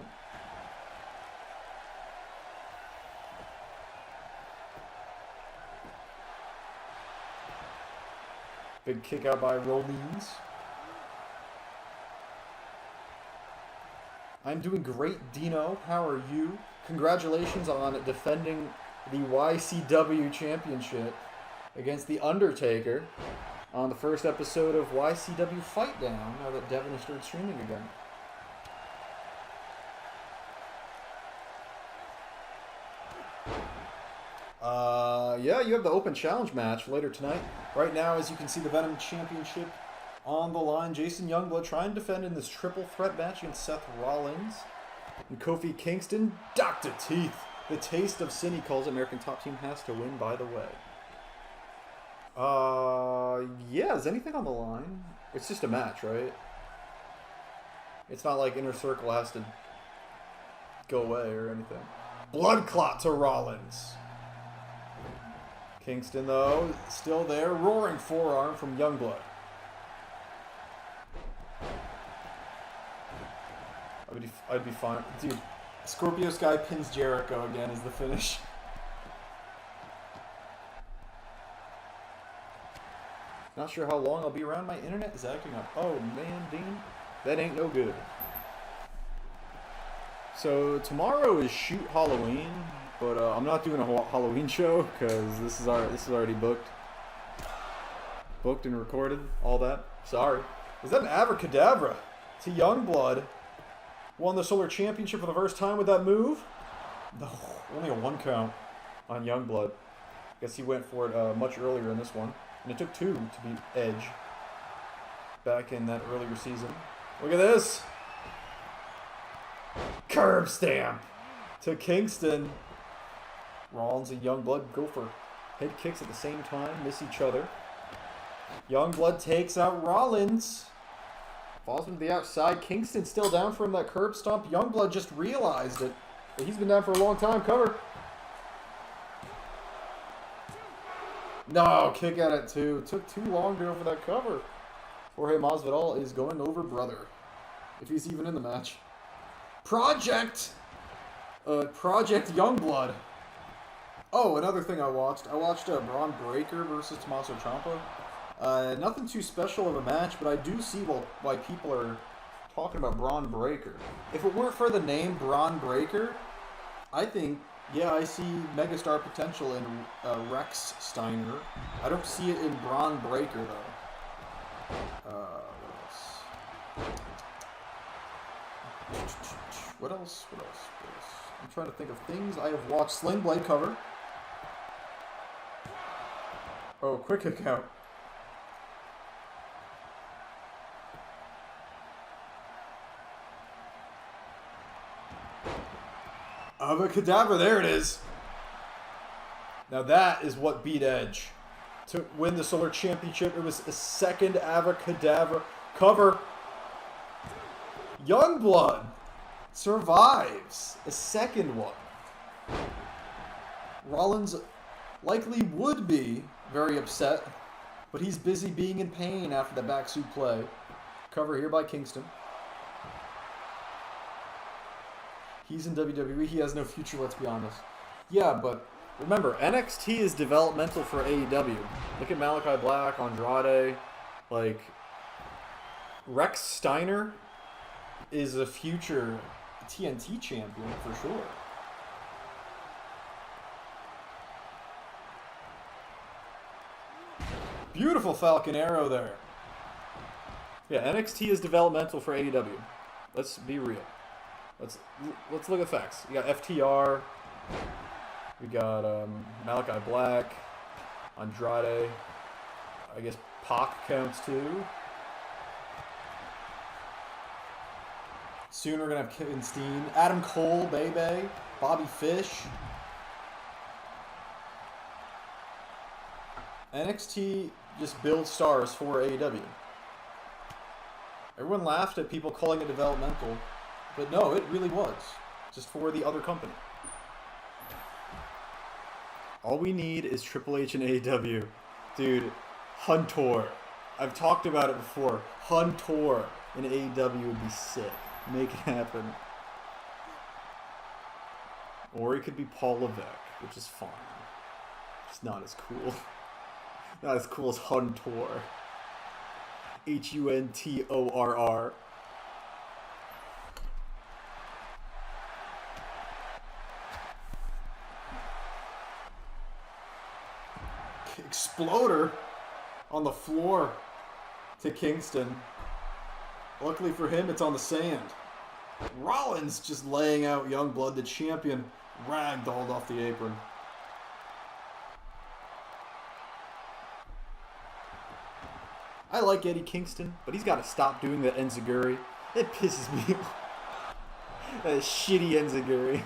Speaker 1: Big kick out by Rollins. I'm doing great, Dino. How are you? Congratulations on defending the YCW Championship against The Undertaker on the first episode of YCW Fight Down, now that Devin has started streaming again. Yeah, you have the Open Challenge match later tonight. Right now, as you can see, the Venom Championship on the line. Jason Youngblood trying to defend in this triple threat match against Seth Rollins. And Kofi Kingston, Dr. Teeth. The taste of sin, he calls it. American Top Team has to win, by the way. Yeah, is anything on the line? It's just a match, right? It's not like Inner Circle has to go away or anything. Blood clot to Rollins. Kingston, though, still there. Roaring forearm from Youngblood. I'd be fine. Dude, Scorpio Sky pins Jericho again as the finish. Not sure how long I'll be around. My internet is acting up. Oh, man, Dean. That ain't no good. So, tomorrow is Shoot Halloween, but I'm not doing a Halloween show because this is already booked. Booked and recorded, all that. Sorry. Is that an abracadabra? It's a Youngblood. Won the Solar Championship for the first time with that move? No, only a 1 count on Youngblood. Guess he went for it much earlier in this one. And it took 2 to beat Edge back in that earlier season. Look at this. Curb stamp to Kingston. Rollins and Youngblood go for head kicks at the same time, miss each other. Youngblood takes out Rollins. Falls him to the outside. Kingston still down from that curb stomp. Youngblood just realized it. But he's been down for a long time. Cover. No, kick at it too. Took too long to go for that cover. Jorge Masvidal is going over brother. If he's even in the match. Project Youngblood. Oh, another thing I watched Braun Breaker versus Tommaso Ciampa. Nothing too special of a match, but I do see why people are talking about Braun Breaker. If it weren't for the name Braun Breaker, I think, yeah, I see megastar potential in Rex Steiner. I don't see it in Braun Breaker, though. What else? I'm trying to think of things I have watched. Sling Blade cover. Oh, quick kick out. Avacadabra, there it is. Now that is what beat Edge to win the Solar Championship. It was a second Avacadabra cover. Youngblood survives a second one. Rollins likely would be very upset, but he's busy being in pain after the back suplex. Cover here by Kingston. He's in WWE. He has no future, let's be honest. Yeah, but remember, NXT is developmental for AEW. Look at Malachi Black, Andrade. Like, Rex Steiner is a future TNT champion for sure. Beautiful Falcon Arrow there. Yeah, NXT is developmental for AEW. Let's be real. Let's look at facts. You got FTR. We got Malachi Black, Andrade. I guess Pac counts too. Soon we're gonna have Kevin Steen, Adam Cole, Bebe, Bobby Fish. NXT just builds stars for AEW. Everyone laughed at people calling it developmental, but no, it really was. Just for the other company. All we need is Triple H and AEW. Dude, Hunter. I've talked about it before. Hunter in AEW would be sick. Make it happen. Or it could be Paul Levesque, which is fine. It's not as cool. Not as cool as Hunter. Huntorr. Exploder on the floor to Kingston. Luckily for him, it's on the sand. Rollins just laying out Youngblood, the champion, ragdolled off the apron. I like Eddie Kingston, but he's got to stop doing that enziguri. It pisses me off. That shitty enziguri.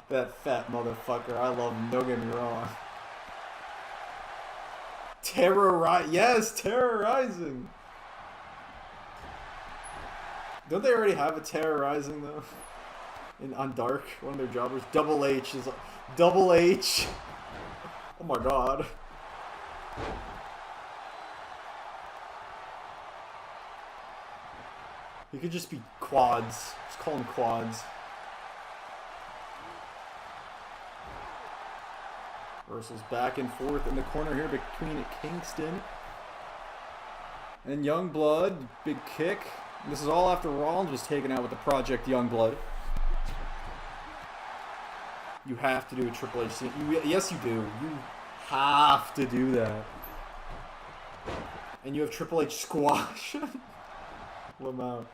Speaker 1: That fat motherfucker. I love him, don't get me wrong. Yes, terrorizing. Don't they already have a terrorizing though? On Dark, one of their jobbers. Double H is Double H. Oh my god. He could just be quads. Just call him quads. Reversals back and forth in the corner here between Kingston And Youngblood, big kick. This is all after Rollins was taken out with the Project Youngblood. You have to do a Triple H scene. Yes, you do. You have to do that. And you have Triple H squash. Lamau.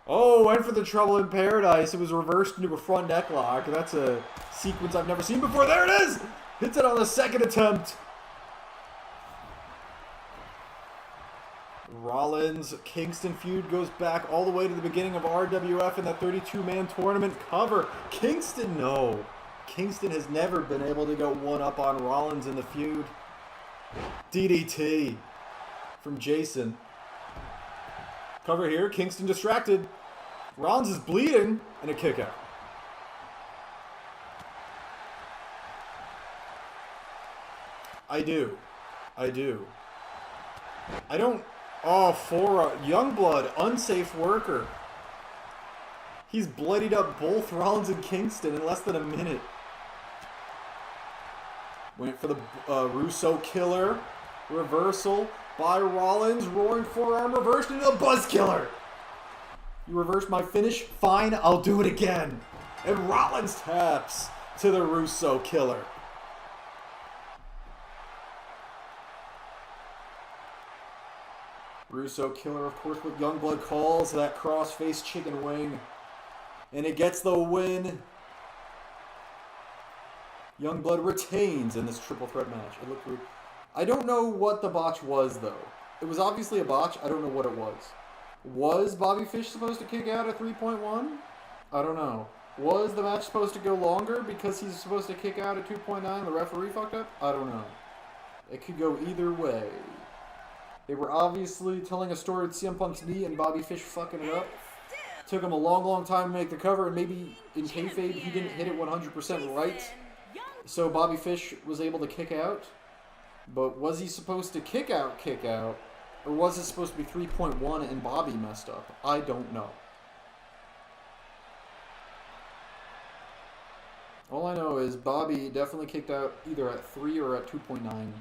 Speaker 1: Oh, went for the Trouble in Paradise. It was reversed into a front neck lock. That's a sequence I've never seen before. There it is! Hits it on the second attempt. Rollins-Kingston feud goes back all the way to the beginning of RWF in that 32-man tournament cover. Kingston, no. Kingston has never been able to go one-up on Rollins in the feud. DDT from Jason. Cover here. Kingston distracted. Rollins is bleeding. And a kick out. I do. I don't... Oh, for Youngblood, unsafe worker. He's bloodied up both Rollins and Kingston in less than a minute. Went for the Russo killer. Reversal by Rollins. Roaring forearm reversed into a buzz killer. You reversed my finish? Fine, I'll do it again. And Rollins taps to the Russo killer. Russo killer, of course, what Youngblood calls that cross-face chicken wing. And it gets the win. Youngblood retains in this triple threat match. It looked weird. I don't know what the botch was, though. It was obviously a botch. I don't know what it was. Was Bobby Fish supposed to kick out at 3.1? I don't know. Was the match supposed to go longer because he's supposed to kick out at 2.9 and the referee fucked up? I don't know. It could go either way. They were obviously telling a story with CM Punk's knee and Bobby Fish fucking it up. Took him a long time to make the cover, and maybe in kayfabe he didn't hit it 100% right. So Bobby Fish was able to kick out. But was he supposed to kick out? Or was it supposed to be 3.1 and Bobby messed up? I don't know. All I know is Bobby definitely kicked out either at 3 or at 2.9.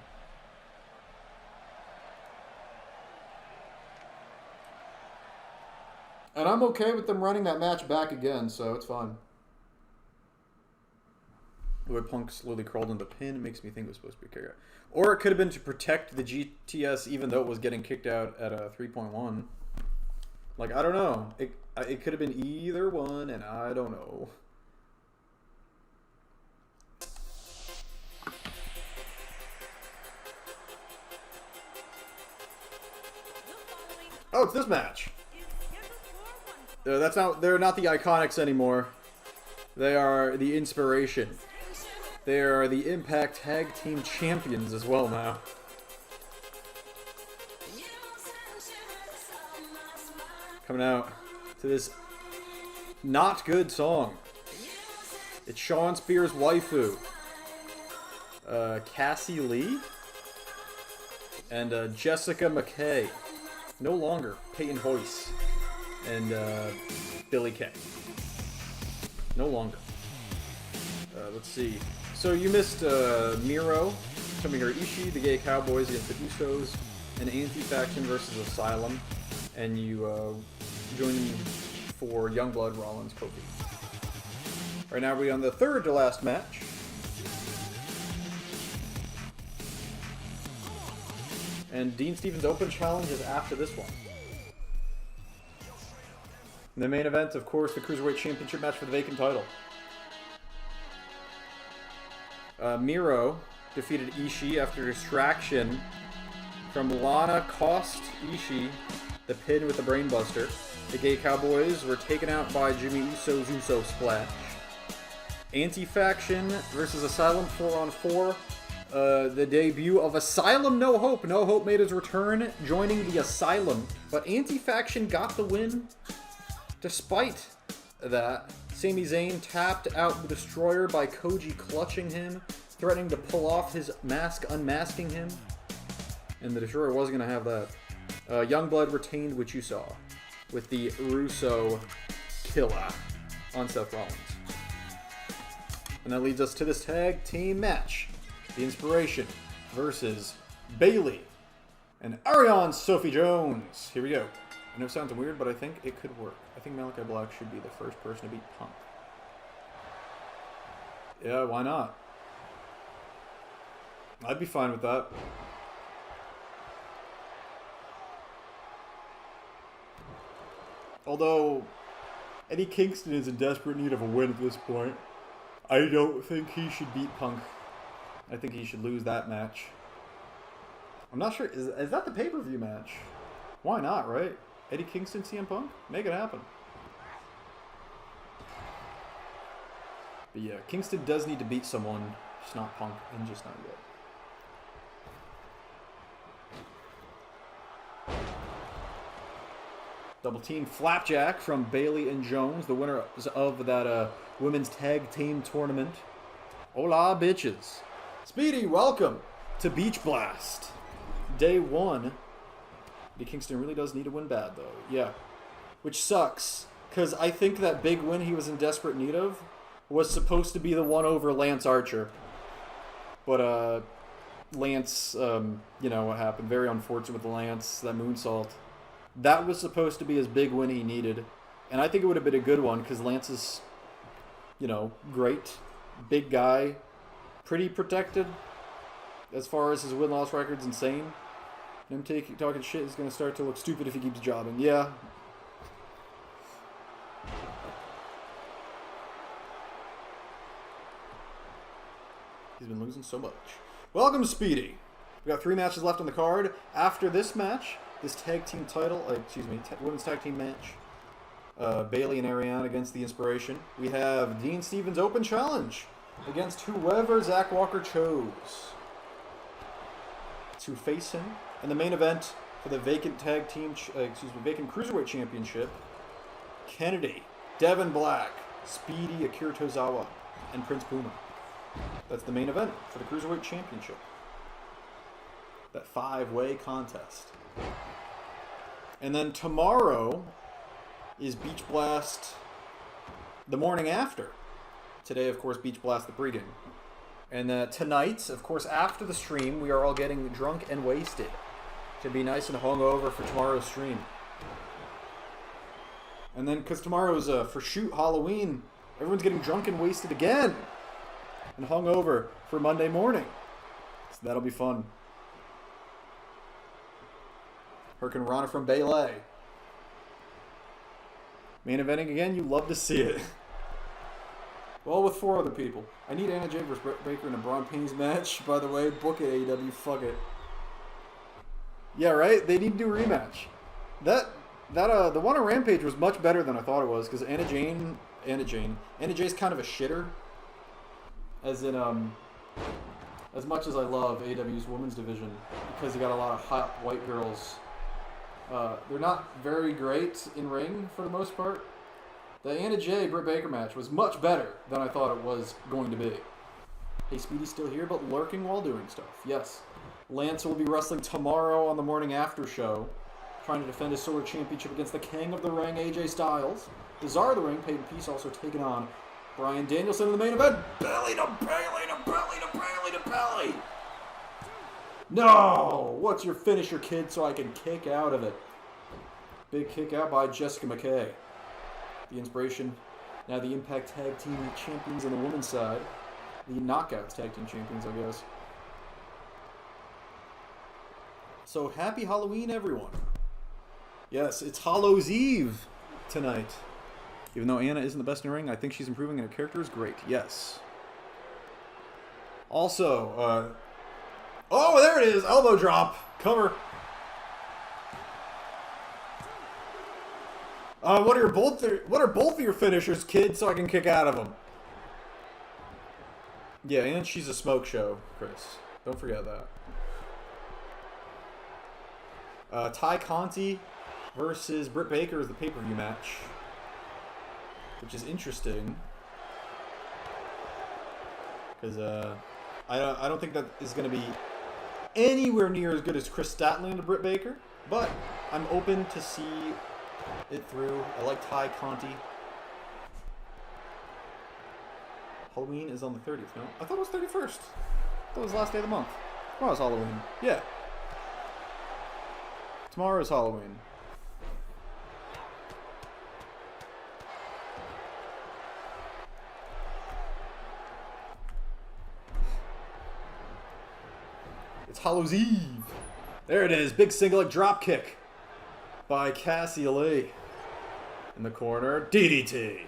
Speaker 1: And I'm okay with them running that match back again, so it's fine. The way Punk slowly crawled into the pin makes me think it was supposed to be a kick out. Or it could have been to protect the GTS even though it was getting kicked out at a 3.1. Like, I don't know. It could have been either one, and I don't know. Oh, it's this match. They're not the Iconics anymore. They are the Inspiration. They are the Impact Tag Team Champions as well now. Coming out to this not good song. It's Sean Spears' waifu, Cassie Lee, and Jessica McKay. No longer Peyton Hoyce and Billy Kay. No longer. Let's see. So you missed Miro, Tomohiro Ishii, the Gay Cowboys against the Usos, an anti-faction versus Asylum, and you joined me for Youngblood, Rollins, Kofi. Right now we're on the third to last match. And Dean Stevens' Open Challenge is after this one. In the main event, of course, the Cruiserweight Championship match for the vacant title. Miro defeated Ishii after distraction from Lana cost Ishii the pin with the Brainbuster. The Gay Cowboys were taken out by Jimmy Uso's Uso Splash. Anti-Faction versus Asylum 4-on-4. The debut of Asylum No Hope. No Hope made his return, joining the Asylum. But Anti-Faction got the win. Despite that, Sami Zayn tapped out the Destroyer by Koji clutching him, threatening to pull off his mask, unmasking him. And the Destroyer wasn't going to have that. Youngblood retained, which you saw, with the Russo killer on Seth Rollins. And that leads us to this tag team match. The Inspiration versus Bailey and Ariane Sophie Jones. Here we go. I know it sounds weird, but I think it could work. I think Malachi Black should be the first person to beat Punk. Yeah, why not? I'd be fine with that. Although, Eddie Kingston is in desperate need of a win at this point. I don't think he should beat Punk. I think he should lose that match. I'm not sure. Is that the pay-per-view match? Why not, right? Eddie Kingston, CM Punk? Make it happen. But yeah, Kingston does need to beat someone. Just not Punk, and just not yet. Double team flapjack from Bailey and Jones, the winners of that women's tag team tournament. Hola, bitches. Speedy, welcome to Beach Blast. Day 1. Eddie Kingston really does need to win bad, though. Yeah. Which sucks, because I think that big win he was in desperate need of was supposed to be the one over Lance Archer. But, Lance, you know what happened. Very unfortunate with Lance, that moonsault. That was supposed to be his big win he needed. And I think it would have been a good one, because Lance is, you know, great. Big guy. Pretty protected. As far as his win-loss record's insane. Him talking shit is going to start to look stupid if he keeps jobbing. Yeah. He's been losing so much. Welcome, Speedy. We got 3 matches left on the card. After this match, this tag team title, women's tag team match, Bailey and Ariane against The Inspiration. We have Dean Stevens Open Challenge against whoever Zach Walker chose to face him. And the main event for the vacant vacant Cruiserweight Championship, Kennedy, Devin Black, Speedy Akira Tozawa, and Prince Puma. That's the main event for the Cruiserweight Championship. That 5-way contest. And then tomorrow is Beach Blast the morning after. Today, of course, Beach Blast the pregame. And tonight, of course, after the stream, we are all getting drunk and wasted to be nice and hungover for tomorrow's stream. And then, because tomorrow's for shoot Halloween, everyone's getting drunk and wasted again and hungover for Monday morning. So that'll be fun. Hurricane Rana from Bailey. Main eventing again, you love to see it. Well, with 4 other people. I need Anna Jay versus Britt Baker in a Braun Penny's match. By the way, book it, AEW. Fuck it. Yeah, right? They need to do a rematch. The one on Rampage was much better than I thought it was, because Anna Jay's kind of a shitter. As in, as much as I love AEW's women's division, because you got a lot of hot white girls. They're not very great in ring for the most part. The Anna Jay Britt Baker match was much better than I thought it was going to be. Hey, Speedy's still here, but lurking while doing stuff. Yes. Lance will be wrestling tomorrow on the morning after show, trying to defend his Sword Championship against the King of the Ring, AJ Styles. The Czar of the Ring, Peyton Peace, also taking on Bryan Danielson in the main event. Belly to belly to belly to belly to belly. No! What's your finisher, kid, so I can kick out of it? Big kick out by Jessica McKay. The Inspiration, now the Impact Tag Team Champions on the women's side. The Knockouts Tag Team Champions, I guess. So happy Halloween, everyone. Yes, it's Hallows Eve tonight. Even though Anna isn't the best in the ring, I think she's improving and her character is great. Yes. Also, oh, there it is! Elbow drop! Cover. What are both of your finishers, kid, so I can kick out of them? Yeah, and she's a smoke show, Chris. Don't forget that. Ty Conti versus Britt Baker is the pay-per-view match, which is interesting because I don't think that is going to be anywhere near as good as Chris Statlander to Britt Baker, but I'm open to see it through. I like Ty Conti. Halloween is on the 30th, no? I thought it was 31st. I thought it was the last day of the month. Oh, it's Halloween. Yeah. Tomorrow's Halloween. It's Hallows Eve. There it is. Big single leg drop kick by Cassie Lee. In the corner, DDT.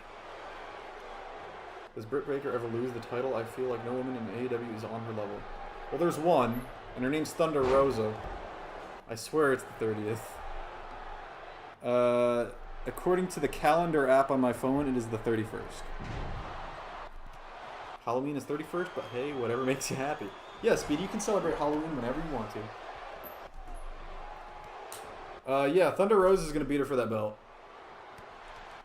Speaker 1: Does Britt Baker ever lose the title? I feel like no woman in AEW is on her level. Well, there's one, and her name's Thunder Rosa. I swear it's the 30th. According to the calendar app on my phone, it is the 31st. Halloween is 31st, but hey, whatever makes you happy. Yeah, Speedy, you can celebrate Halloween whenever you want to. Yeah, Thunder Rosa is going to beat her for that belt.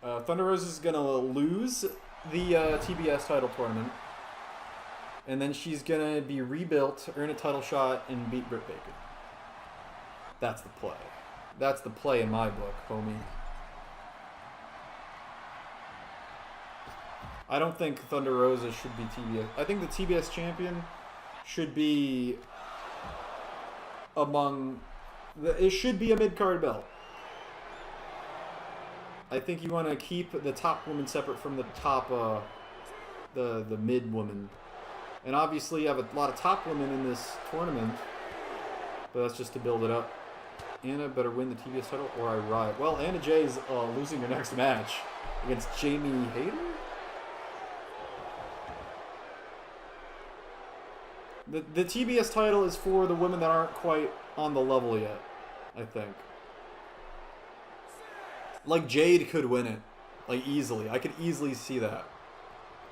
Speaker 1: Thunder Rosa is going to lose the TBS title tournament. And then she's going to be rebuilt, earn a title shot, and beat Britt Baker. That's the play. That's the play in my book, homie. I don't think Thunder Rosa should be TBS. I think the TBS champion should be among... It should be a mid-card belt. I think you want to keep the top woman separate from the top, the mid woman. And obviously you have a lot of top women in this tournament. But that's just to build it up. Anna better win the TBS title or I riot. Well, Anna Jay's losing her next match against Jamie Hayter? The TBS title is for the women that aren't quite on the level yet, I think. Like, Jade could win it. Like, easily. I could easily see that.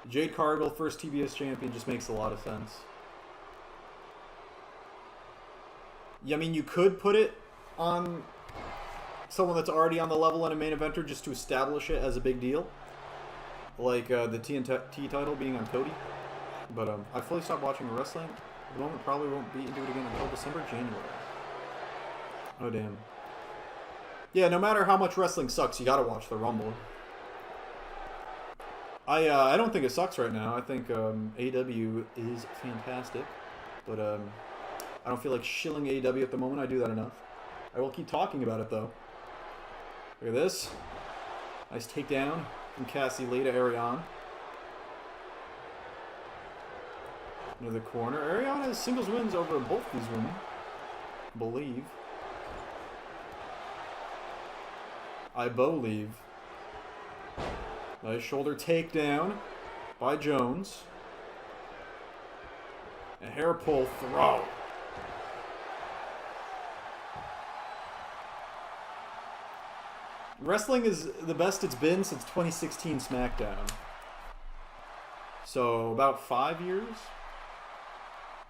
Speaker 1: Jade Cargill, first TBS champion, just makes a lot of sense. Yeah, I mean, you could put it on someone that's already on the level in a main eventer just to establish it as a big deal. Like the TNT title being on Cody. But I fully stopped watching wrestling. The moment probably won't be into it again until December, January. Oh, damn. Yeah, no matter how much wrestling sucks, you gotta watch the Rumble. I don't think it sucks right now. I think AEW is fantastic. But I don't feel like shilling AEW at the moment. I do that enough. I will keep talking about it, though. Look at this. Nice takedown from Cassie Lee to Ariane. Into the corner. Ariane has singles wins over both these women. I believe. I believe. Nice shoulder takedown by Jones. A hair pull throw. Wrestling is the best it's been since 2016 SmackDown. So, about 5 years?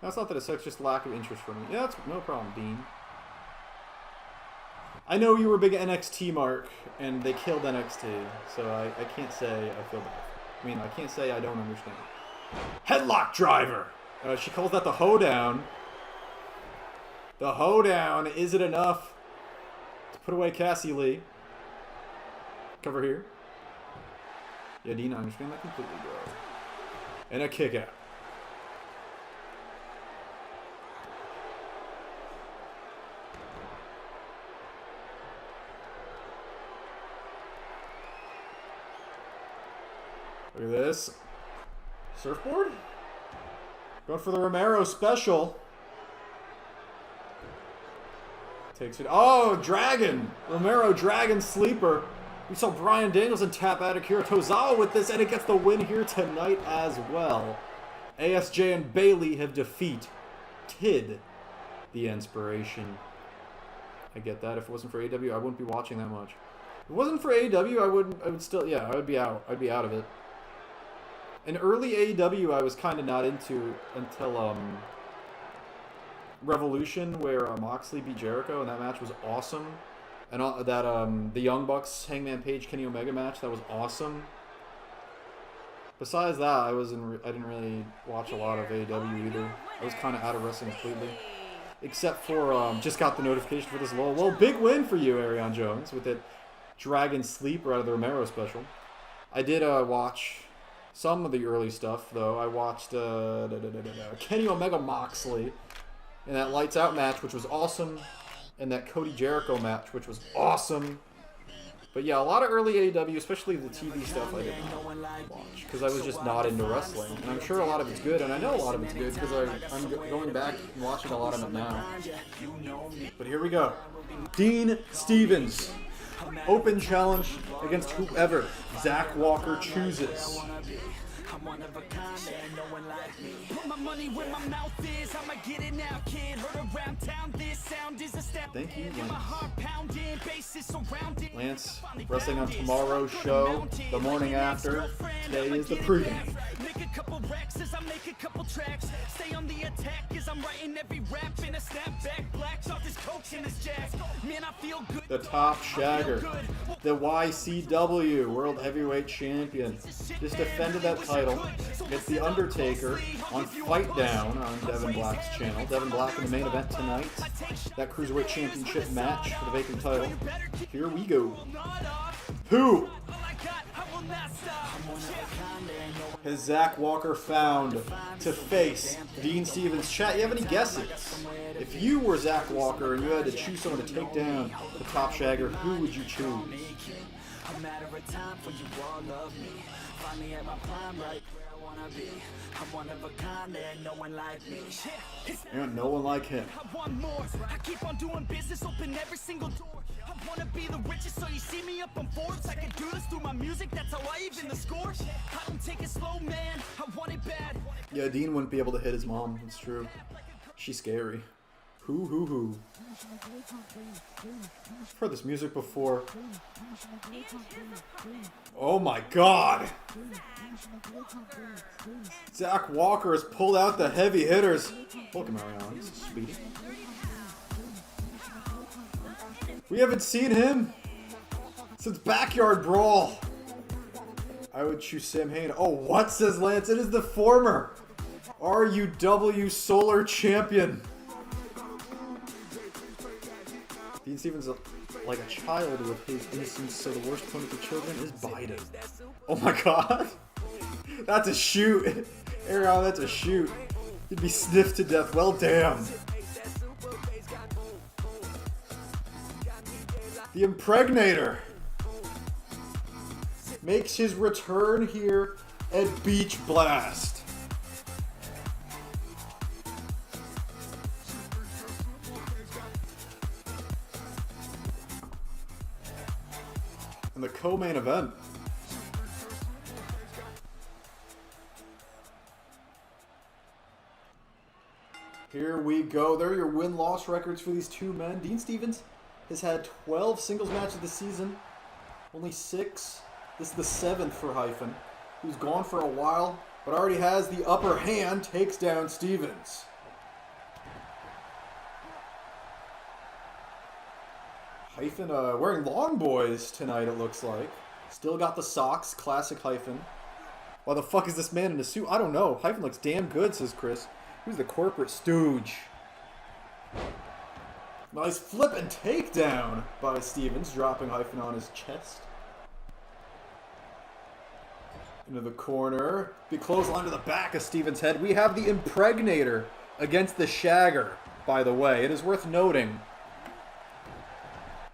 Speaker 1: That's not that it sucks, just lack of interest for me. Yeah, that's no problem, Dean. I know you were a big NXT mark, and they killed NXT, so I can't say I feel bad. I mean, I can't say I don't understand. Headlock driver! She calls that the hoedown. The hoedown. Is it enough to put away Cassie Lee? Cover here. Yeah, Dean, I understand that completely, bro. And a kick out. Look at this. Surfboard? Going for the Romero special. Takes it. Oh, Dragon! Romero Dragon Sleeper. We saw Bryan Danielson tap out Akira Tozawa with this, and it gets the win here tonight as well. ASJ and Bailey have defeated the Inspiration. I get that. If it wasn't for AEW, I wouldn't be watching that much. If it wasn't for AEW, I would still, yeah, I would be out. I'd be out of it. In early AEW, I was kind of not into until Revolution, where Moxley beat Jericho, and that match was awesome. And that the Young Bucks, Hangman Page, Kenny Omega match, that was awesome. Besides that, I didn't really watch a lot of AEW either. I was kind of out of wrestling completely. Except for, just got the notification for this low. Well, big win for you, Ariane Jones, with that Dragon Sleeper out of the Romero special. I did watch some of the early stuff, though. I watched Kenny Omega Moxley in that Lights Out match, which was awesome. and that Cody Jericho match, which was awesome. But yeah, a lot of early AEW, especially the TV stuff, I didn't watch because I was just not into wrestling. And I'm sure a lot of it's good, and I know a lot of it's good because I'm going back and watching a lot of it now. But here we go. Dean Stevens. Open challenge against whoever Zach Walker chooses. I'm one of a kind and no one like me. Put my money where my mouth is. I'ma get it now, kid. Heard around town, this sound is a step. Thank you, Lance. Wrestling on tomorrow's show, the morning after. Today is the pregame. Make a couple racks as I make a couple tracks. Stay on the attack as I'm writing every rap in a snapback. Blacks off this coach and this jazz. Man, I feel good. The top shagger. The YCW World Heavyweight Champion. Just defended that title. It's The Undertaker on Fight Down on Devin Black's channel. Devin Black in the main event tonight. That Cruiserweight Championship match for the vacant title. Here we go. Who has Zach Walker found to face Dean Stevens? Chat, you have any guesses? If you were Zach Walker and you had to choose someone to take down the top shagger, who would you choose? A matter of time for you all love me. Finally at my prime, right where I wanna be. I'm one of a kind and no one like me. And no one like him. I want more. I keep on doing business, open every single door. I wanna be the richest, so you see me up on Forbes. I can do this through my music, that's how I even the score. I don't take it slow, man. I want it bad. Yeah, Dean wouldn't be able to hit his mom. It's true. She's scary. Who? I've heard this music before. Oh my god! Zach Walker has pulled out the heavy hitters. Welcome, Ariana. This is Speedy. We haven't seen him since Backyard Brawl. I would choose Sam Hain. Oh, what, says Lance? It is the former RUW Solar Champion. Dean Stevens like a child with his innocence, so the worst opponent for children is Biden. Oh my god. That's a shoot. Aaron, that's a shoot. You'd be sniffed to death. Well, damn. The Impregnator makes his return here at Beach Blast. In the co-main event. Here we go. There are your win-loss records for these two men. Dean Stevens has had 12 singles matches this season. Only 6. This is the 7th for Hyphen, who's gone for a while, but already has the upper hand, takes down Stevens. Hyphen wearing long boys tonight, it looks like. Still got the socks, classic Hyphen. Why the fuck is this man in a suit? I don't know. Hyphen looks damn good, says Chris. Who's the corporate stooge? Nice flip and takedown by Stevens, dropping Hyphen on his chest. Into the corner. Big clothesline to the back of Stevens' head. We have the Impregnator against the Shagger, by the way. It is worth noting.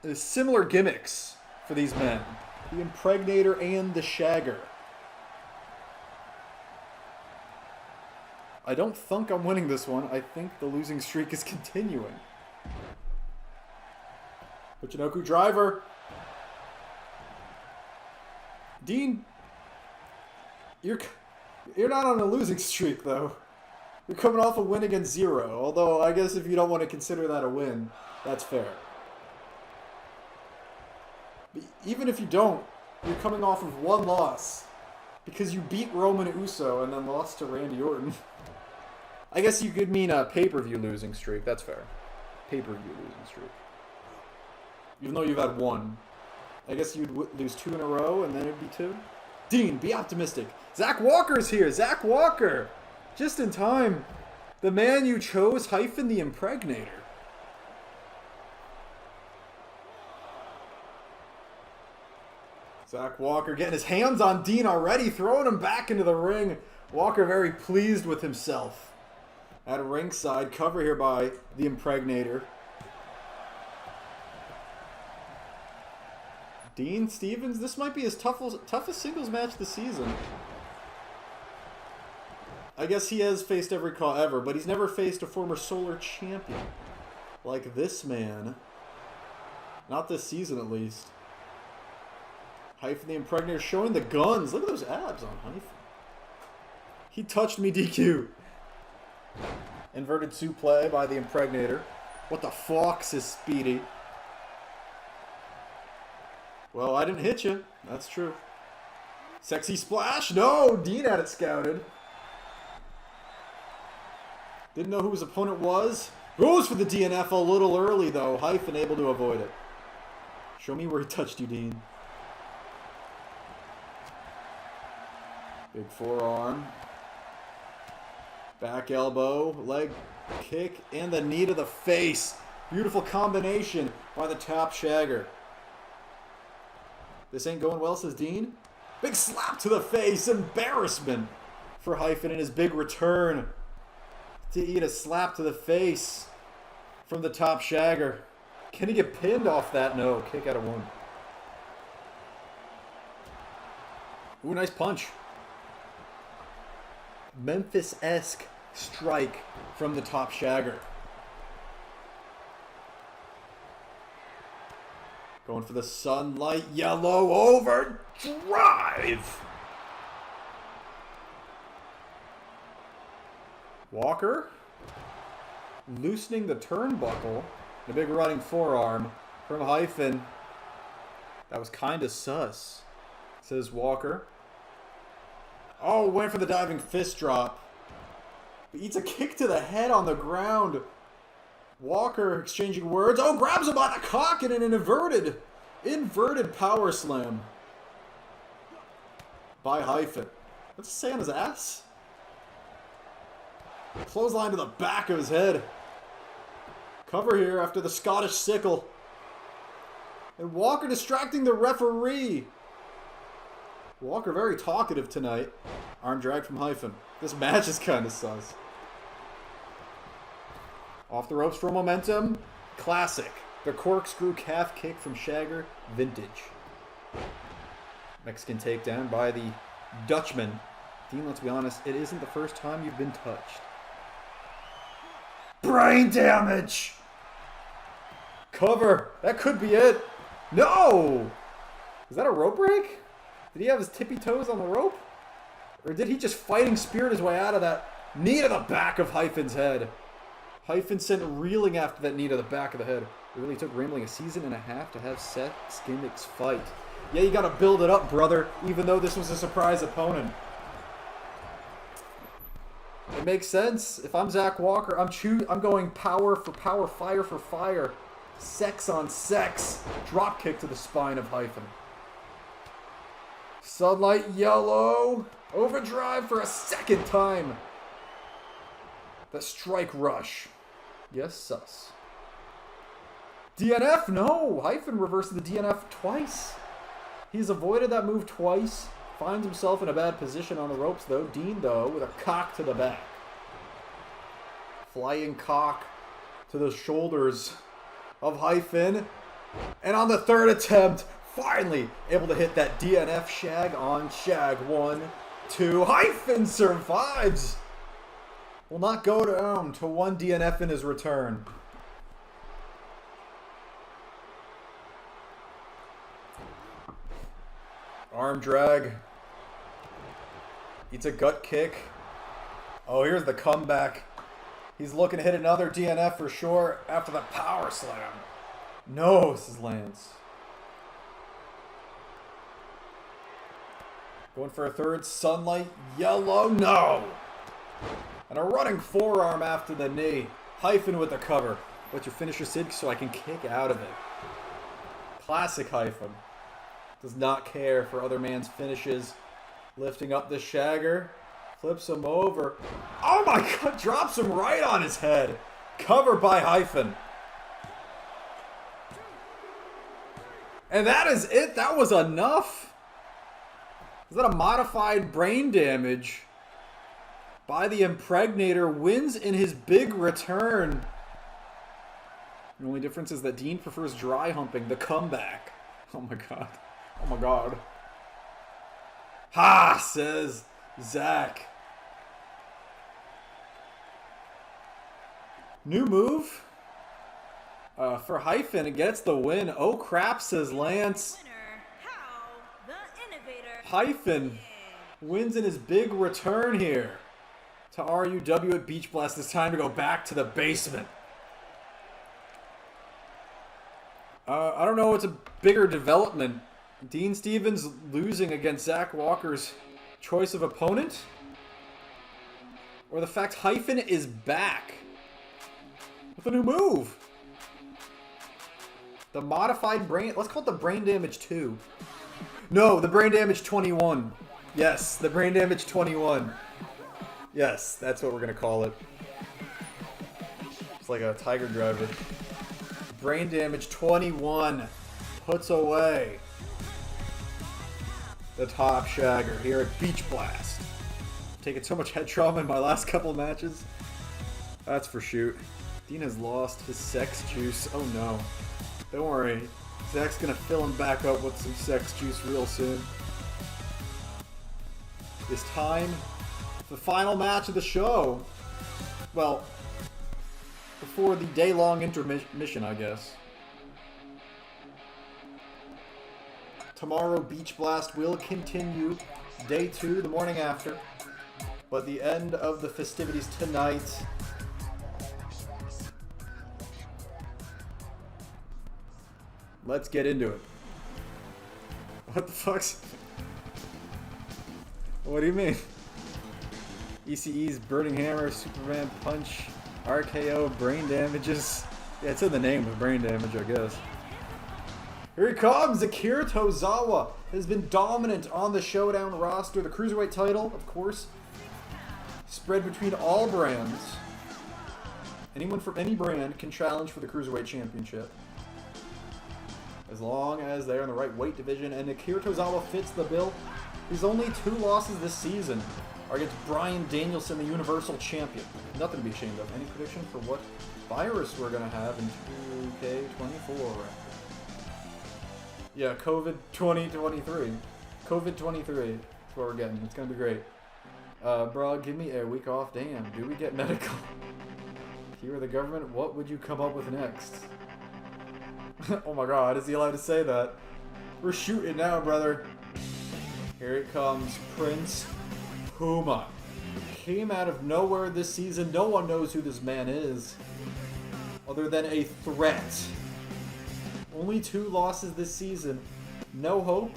Speaker 1: There's similar gimmicks for these men. The Impregnator and the Shagger. I don't think I'm winning this one. I think the losing streak is continuing. Michinoku driver. Dean, you're not on a losing streak, though. You're coming off a win against 0. Although, I guess if you don't want to consider that a win, that's fair. But even if you don't, you're coming off of 1 loss. Because you beat Roman Uso and then lost to Randy Orton. I guess you could mean a pay-per-view losing streak. That's fair. Pay-per-view losing streak. Even though you've had 1. I guess you'd lose 2 in a row and then it'd be 2. Dean, be optimistic. Zach Walker's here. Zach Walker. Just in time. The man you chose, Hyphen the Impregnator. Zach Walker getting his hands on Dean already, throwing him back into the ring. Walker very pleased with himself. At ringside, cover here by the Impregnator. Dean Stevens, this might be his toughest singles match this season. I guess he has faced every call ever, but he's never faced a former Solar champion. Like this man. Not this season, at least. Hyphen the Impregnator showing the guns. Look at those abs on Hyphen. He touched me, DQ. Inverted suplex by the Impregnator. What the fox is speedy. Well, I didn't hit you. That's true. Sexy splash. No, Dean had it scouted. Didn't know who his opponent was. Goes for the DNF a little early, though. Hyphen able to avoid it. Show me where he touched you, Dean. Big forearm. Back elbow. Leg kick. And the knee to the face. Beautiful combination by the top shagger. This ain't going well, says Dean. Big slap to the face. Embarrassment for Hyphen in his big return to eat a slap to the face from the top shagger. Can he get pinned off that? No. Kick out of one. Ooh, nice punch. Memphis-esque strike from the top shagger. Going for the sunlight yellow overdrive. Walker loosening the turnbuckle. A big running forearm from Hyphen. That was kind of sus, says Walker. Oh, went for the diving fist drop. He eats a kick to the head on the ground. Walker exchanging words. Oh, grabs him by the cock in an inverted power slam by Hyphen. What's it say on his ass? Clothesline to the back of his head. Cover here after the Scottish sickle. And Walker distracting the referee. Walker very talkative tonight. Arm drag from Hyphen. This match is kind of sus. Off the ropes for momentum. Classic. The corkscrew calf kick from Shagger. Vintage. Mexican takedown by the Dutchman. Dean, let's be honest, it isn't the first time you've been touched. Brain damage! Cover. That could be it. No! Is that a rope break? Did he have his tippy toes on the rope? Or did he just fighting spirit his way out of that knee to the back of Hyphen's head? Hyphen sent reeling after that knee to the back of the head. It really took Rambling a season and a half to have Seth Skimmick's fight. Yeah, you gotta build it up, brother, even though this was a surprise opponent. It makes sense. If I'm Zach Walker, I'm going power for power, fire for fire. Sex on sex. Drop kick to the spine of Hyphen. Sunlight yellow. Overdrive for a second time. The strike rush. Yes, sus. DNF? No. Hyphen reversed the DNF twice. He's avoided that move twice. Finds himself in a bad position on the ropes, though. Dean, though, with a cock to the back. Flying cock to the shoulders of Hyphen. And on the third attempt, finally able to hit that DNF shag on shag. 1, 2. Hyphen survives. Will not go down to 1 DNF in his return. Arm drag. Eats a gut kick. Oh, here's the comeback. He's looking to hit another DNF for sure after the power slam. No, says Lance. Going for a third. Sunlight yellow. No. And a running forearm after the knee. Hyphen with the cover. What's your finisher, Sid? So I can kick out of it. Classic Hyphen. Does not care for other man's finishes. Lifting up the shagger. Flips him over. Oh my god, drops him right on his head. Cover by Hyphen. And that is it. That was enough. Is that a modified brain damage by the Impregnator? Wins in his big return. The only difference is that Dean prefers dry humping, the comeback. Oh my god. Oh my god. Ha! Says Zach. New move. For Hyphen, it gets the win. Oh crap, says Lance.
Speaker 2: Winner, How the Innovator.
Speaker 1: Hyphen wins in his big return here to RUW at Beach Blast. It's time to go back to the basement. I don't know what's a bigger development. Dean Stevens losing against Zach Walker's choice of opponent? Or the fact Hyphen is back with a new move. The modified brain... Let's call it the Brain Damage 2. No, the Brain Damage 21. Yes, the Brain Damage 21. Yes, that's what we're going to call it. It's like a Tiger Driver. Brain Damage 21 puts away the top shagger here at Beach Blast. Taking so much head trauma in my last couple of matches. That's for shoot. Dean has lost his sex juice. Oh no. Don't worry. Zach's gonna fill him back up with some sex juice real soon. It's time for the final match of the show. Well, before the day-long intermission, I guess. Tomorrow, Beach Blast will continue. Day 2, the morning after. But the end of the festivities tonight. Let's get into it. What the fuck's... What do you mean? ECE's Burning Hammer, Superman Punch, RKO, Brain Damages. Yeah, it's in the name of Brain Damage, I guess. Here he comes! Akira Tozawa has been dominant on the Showdown roster. The Cruiserweight title, of course, spread between all brands. Anyone from any brand can challenge for the Cruiserweight Championship, as long as they're in the right weight division, and Akira Tozawa fits the bill. His only 2 losses this season are against Bryan Danielson, the Universal Champion. Nothing to be ashamed of. Any prediction for what virus we're going to have in 2K24? Yeah, COVID 2023. COVID 23. That's what we're getting. It's going to be great. Bro, give me a week off. Damn, do we get medical? If you were the government, what would you come up with next? Oh my god, is he allowed to say that? We're shooting now, brother. Here it comes, Prince Puma. Came out of nowhere this season. No one knows who this man is, other than a threat. Only 2 losses this season. No Hope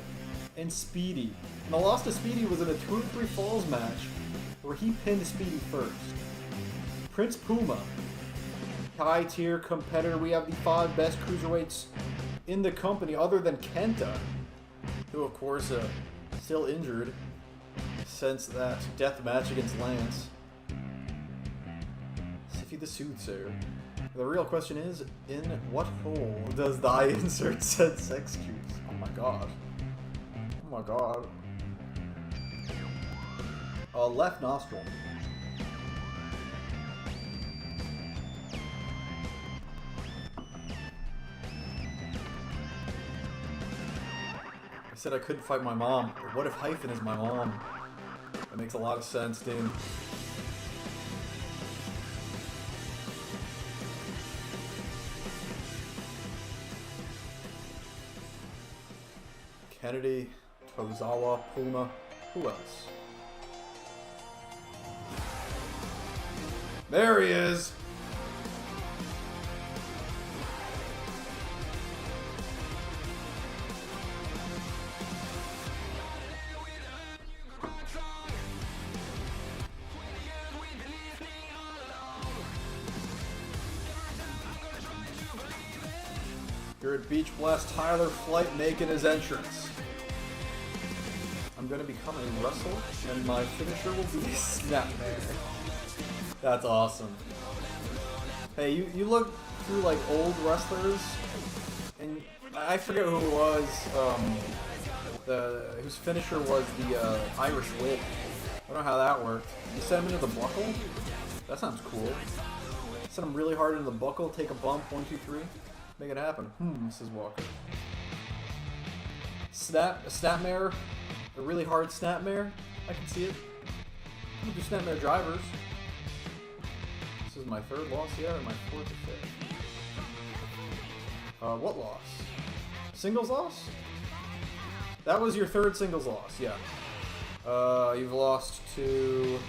Speaker 1: and Speedy. And the loss to Speedy was in a 2-3 Falls match where he pinned Speedy first. Prince Puma. High tier competitor. We have the 5 best cruiserweights in the company, other than Kenta, who of course still injured since that death match against Lance. Siffy the Soothsayer. The real question is, in what hole does the eye insert said sex juice? Oh my god. Oh my god. Left nostril. I said I couldn't fight my mom, but what if Hyphen is my mom? That makes a lot of sense, dude. Kennedy, Tozawa, Puma, who else? There he is! Here at Beach Blast, Tyler Flight making his entrance. I'm going to become a wrestler, and my finisher will be a snapmare. That's awesome. Hey, you look through like old wrestlers, and I forget who it was, whose finisher was the Irish Whip. I don't know how that worked. You send him into the buckle? That sounds cool. Send him really hard into the buckle, take a bump, 1, 2, 3. Make it happen. Mrs. Walker. Snapmare, a really hard snapmare. I can see it. I'm gonna do snapmare drivers. This is my 3rd loss yet, or my 4th or 5th? What loss? Singles loss? That was your 3rd singles loss, yeah. You've lost to...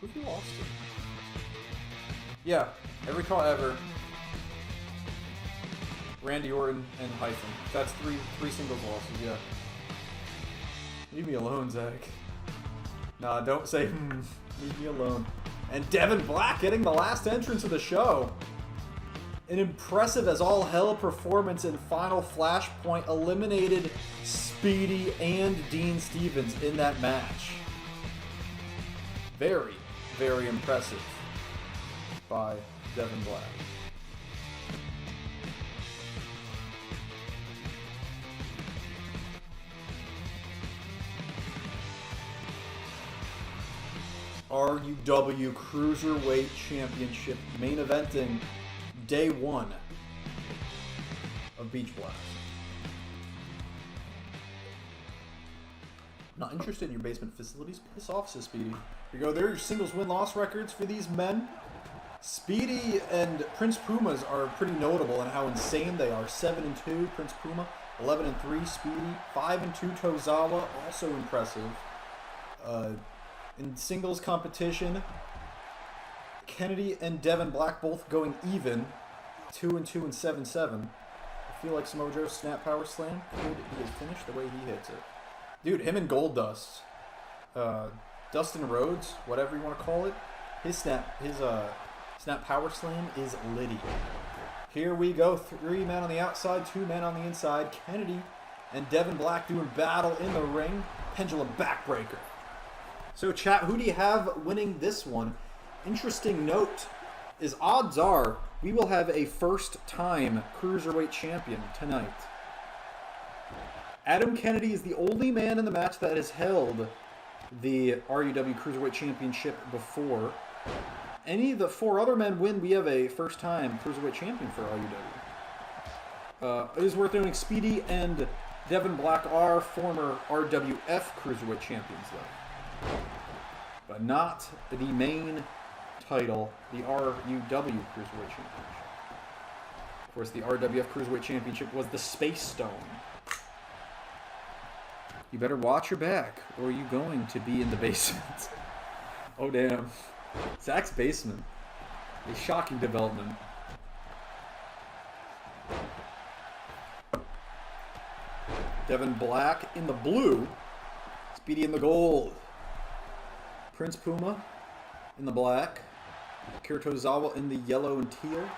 Speaker 1: Who've you lost to? Yeah, every call ever. Randy Orton and Hyphen. That's three singles losses, yeah. Leave me alone, Zach. Nah, don't say, leave me alone. And Devin Black getting the last entrance of the show. An impressive as all hell performance in Final Flashpoint. Eliminated Speedy and Dean Stevens in that match. Very, very impressive by Devin Black. RUW Cruiserweight Championship main eventing day 1 of Beach Blast. Not interested in your basement facilities? Piss off, says Speedy. Here you go. There are your singles win-loss records for these men. Speedy and Prince Pumas are pretty notable in how insane they are. 7-2 Prince Puma, 11-3 Speedy, 5-2 Tozawa, also impressive. In singles competition, Kennedy and Devin Black both going even, 2-2 and 7-7. I feel like Samoa Joe's snap power slam could be as finished the way he hits it. Dude, him and Goldust, Dustin Rhodes, whatever you want to call it, his snap power slam is litty. Here we go, 3 men on the outside, 2 men on the inside. Kennedy and Devin Black doing battle in the ring. Pendulum backbreaker. So chat, who do you have winning this one? Interesting note is odds are we will have a first-time Cruiserweight champion tonight. Adam Kennedy is the only man in the match that has held the RUW Cruiserweight Championship before. Any of the 4 other men win, we have a first-time Cruiserweight champion for RUW. It is worth noting Speedy and Devin Black are former RWF Cruiserweight champions, though. But not the main title, the RUW Cruiserweight Championship. Of course, the RWF Cruiserweight Championship was the Space Stone. You better watch your back, or are you going to be in the basement? Oh, damn. Zach's basement. A shocking development. Devin Black in the blue. Speedy in the gold. Prince Puma in the black. Akira Tozawa in the yellow and teal.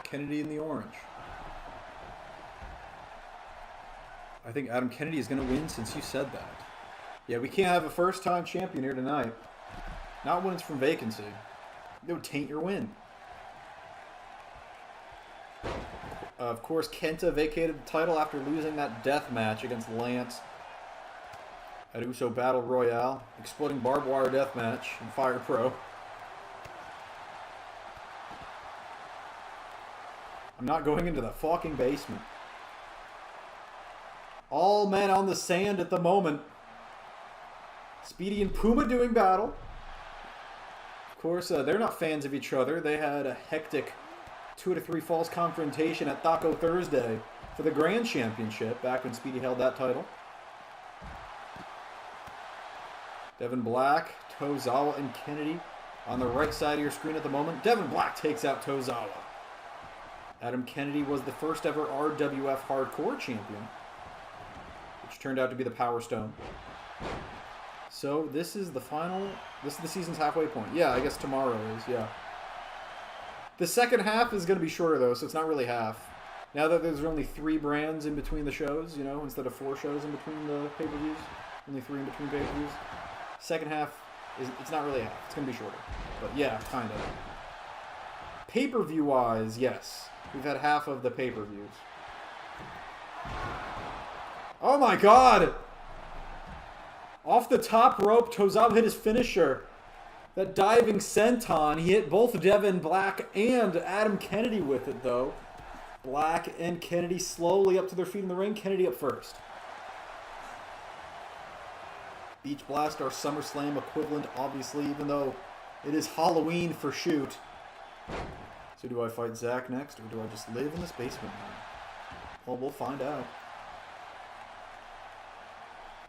Speaker 1: Kennedy in the orange. I think Adam Kennedy is going to win since you said that. Yeah, we can't have a first-time champion here tonight. Not when it's from vacancy. It would taint your win. Of course, Kenta vacated the title after losing that death match against Lance at Uso Battle Royale. Exploding barbed wire death match in Fire Pro. I'm not going into the fucking basement. All men on the sand at the moment. Speedy and Puma doing battle. Of course, they're not fans of each other. They had a hectic 2-3 falls confrontation at Taco Thursday for the Grand Championship back when Speedy held that title. Devin Black, Tozawa, and Kennedy on the right side of your screen at the moment. Devin Black takes out Tozawa. Adam Kennedy was the first ever RWF Hardcore champion, which turned out to be the Power Stone. So this is the final, this is the season's halfway point. Yeah, I guess tomorrow is, yeah. The second half is going to be shorter though, so it's not really half. Now that there's only 3 brands in between the shows, you know, instead of 4 shows in between the pay-per-views, only 3 in between pay-per-views. Second half, it's not really half. It's going to be shorter. But yeah, kind of. Pay-per-view wise, yes. We've had half of the pay-per-views. Oh my god! Off the top rope, Tozawa hit his finisher. That diving senton, he hit both Devin Black and Adam Kennedy with it, though. Black and Kennedy slowly up to their feet in the ring. Kennedy up first. Beach Blast, our SummerSlam equivalent, obviously, even though it is Halloween for shoot. So do I fight Zach next, or do I just live in this basement now? Well, we'll find out.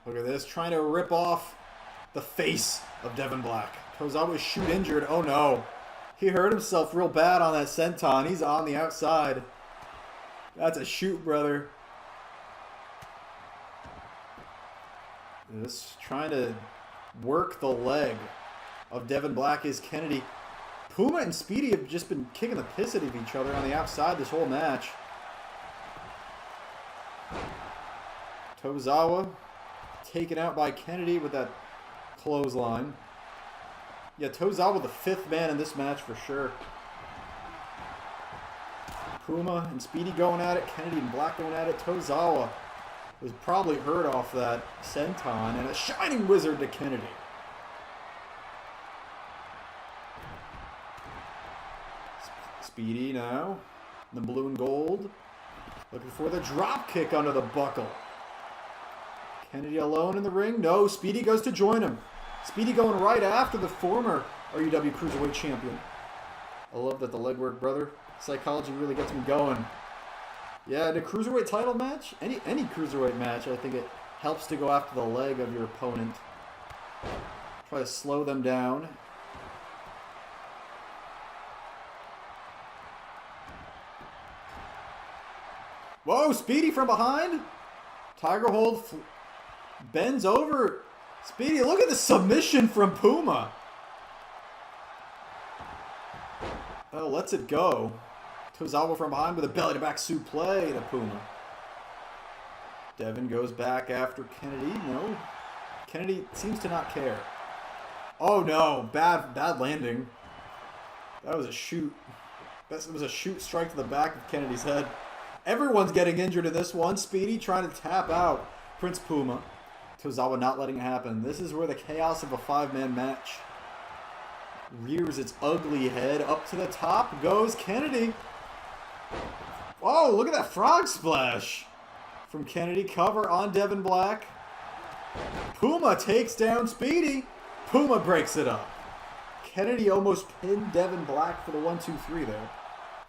Speaker 1: Look at this, trying to rip off the face of Devin Black. Tozawa's shoot injured. Oh no. He hurt himself real bad on that senton. He's on the outside. That's a shoot, brother. Just trying to work the leg of Devin Black is Kennedy. Puma and Speedy have just been kicking the piss out of each other on the outside this whole match. Tozawa taken out by Kennedy with that clothesline. Yeah, Tozawa the 5th man in this match for sure. Puma and Speedy going at it. Kennedy and Black going at it. Tozawa was probably hurt off that senton, and a Shining Wizard to Kennedy. Speedy now. The blue and gold. Looking for the drop kick under the buckle. Kennedy alone in the ring. No, Speedy goes to join him. Speedy going right after the former RUW Cruiserweight Champion. I love that the legwork, brother. Psychology really gets me going. Yeah, in a Cruiserweight title match, any Cruiserweight match, I think it helps to go after the leg of your opponent. Try to slow them down. Whoa, Speedy from behind. Tiger hold. Bends over. Speedy, look at the submission from Puma. Oh, lets it go. Tozawa from behind with a belly-to-back suplex to Puma. Devin goes back after Kennedy. No. Kennedy seems to not care. Oh, no. Bad landing. That was a shoot. That was a shoot strike to the back of Kennedy's head. Everyone's getting injured in this one. Speedy trying to tap out Prince Puma. Tozawa not letting it happen. This is where the chaos of a 5-man match rears its ugly head. Up to the top goes Kennedy. Oh, look at that frog splash from Kennedy. Cover on Devin Black. Puma takes down Speedy. Puma breaks it up. Kennedy almost pinned Devin Black for the 1-2-3 there.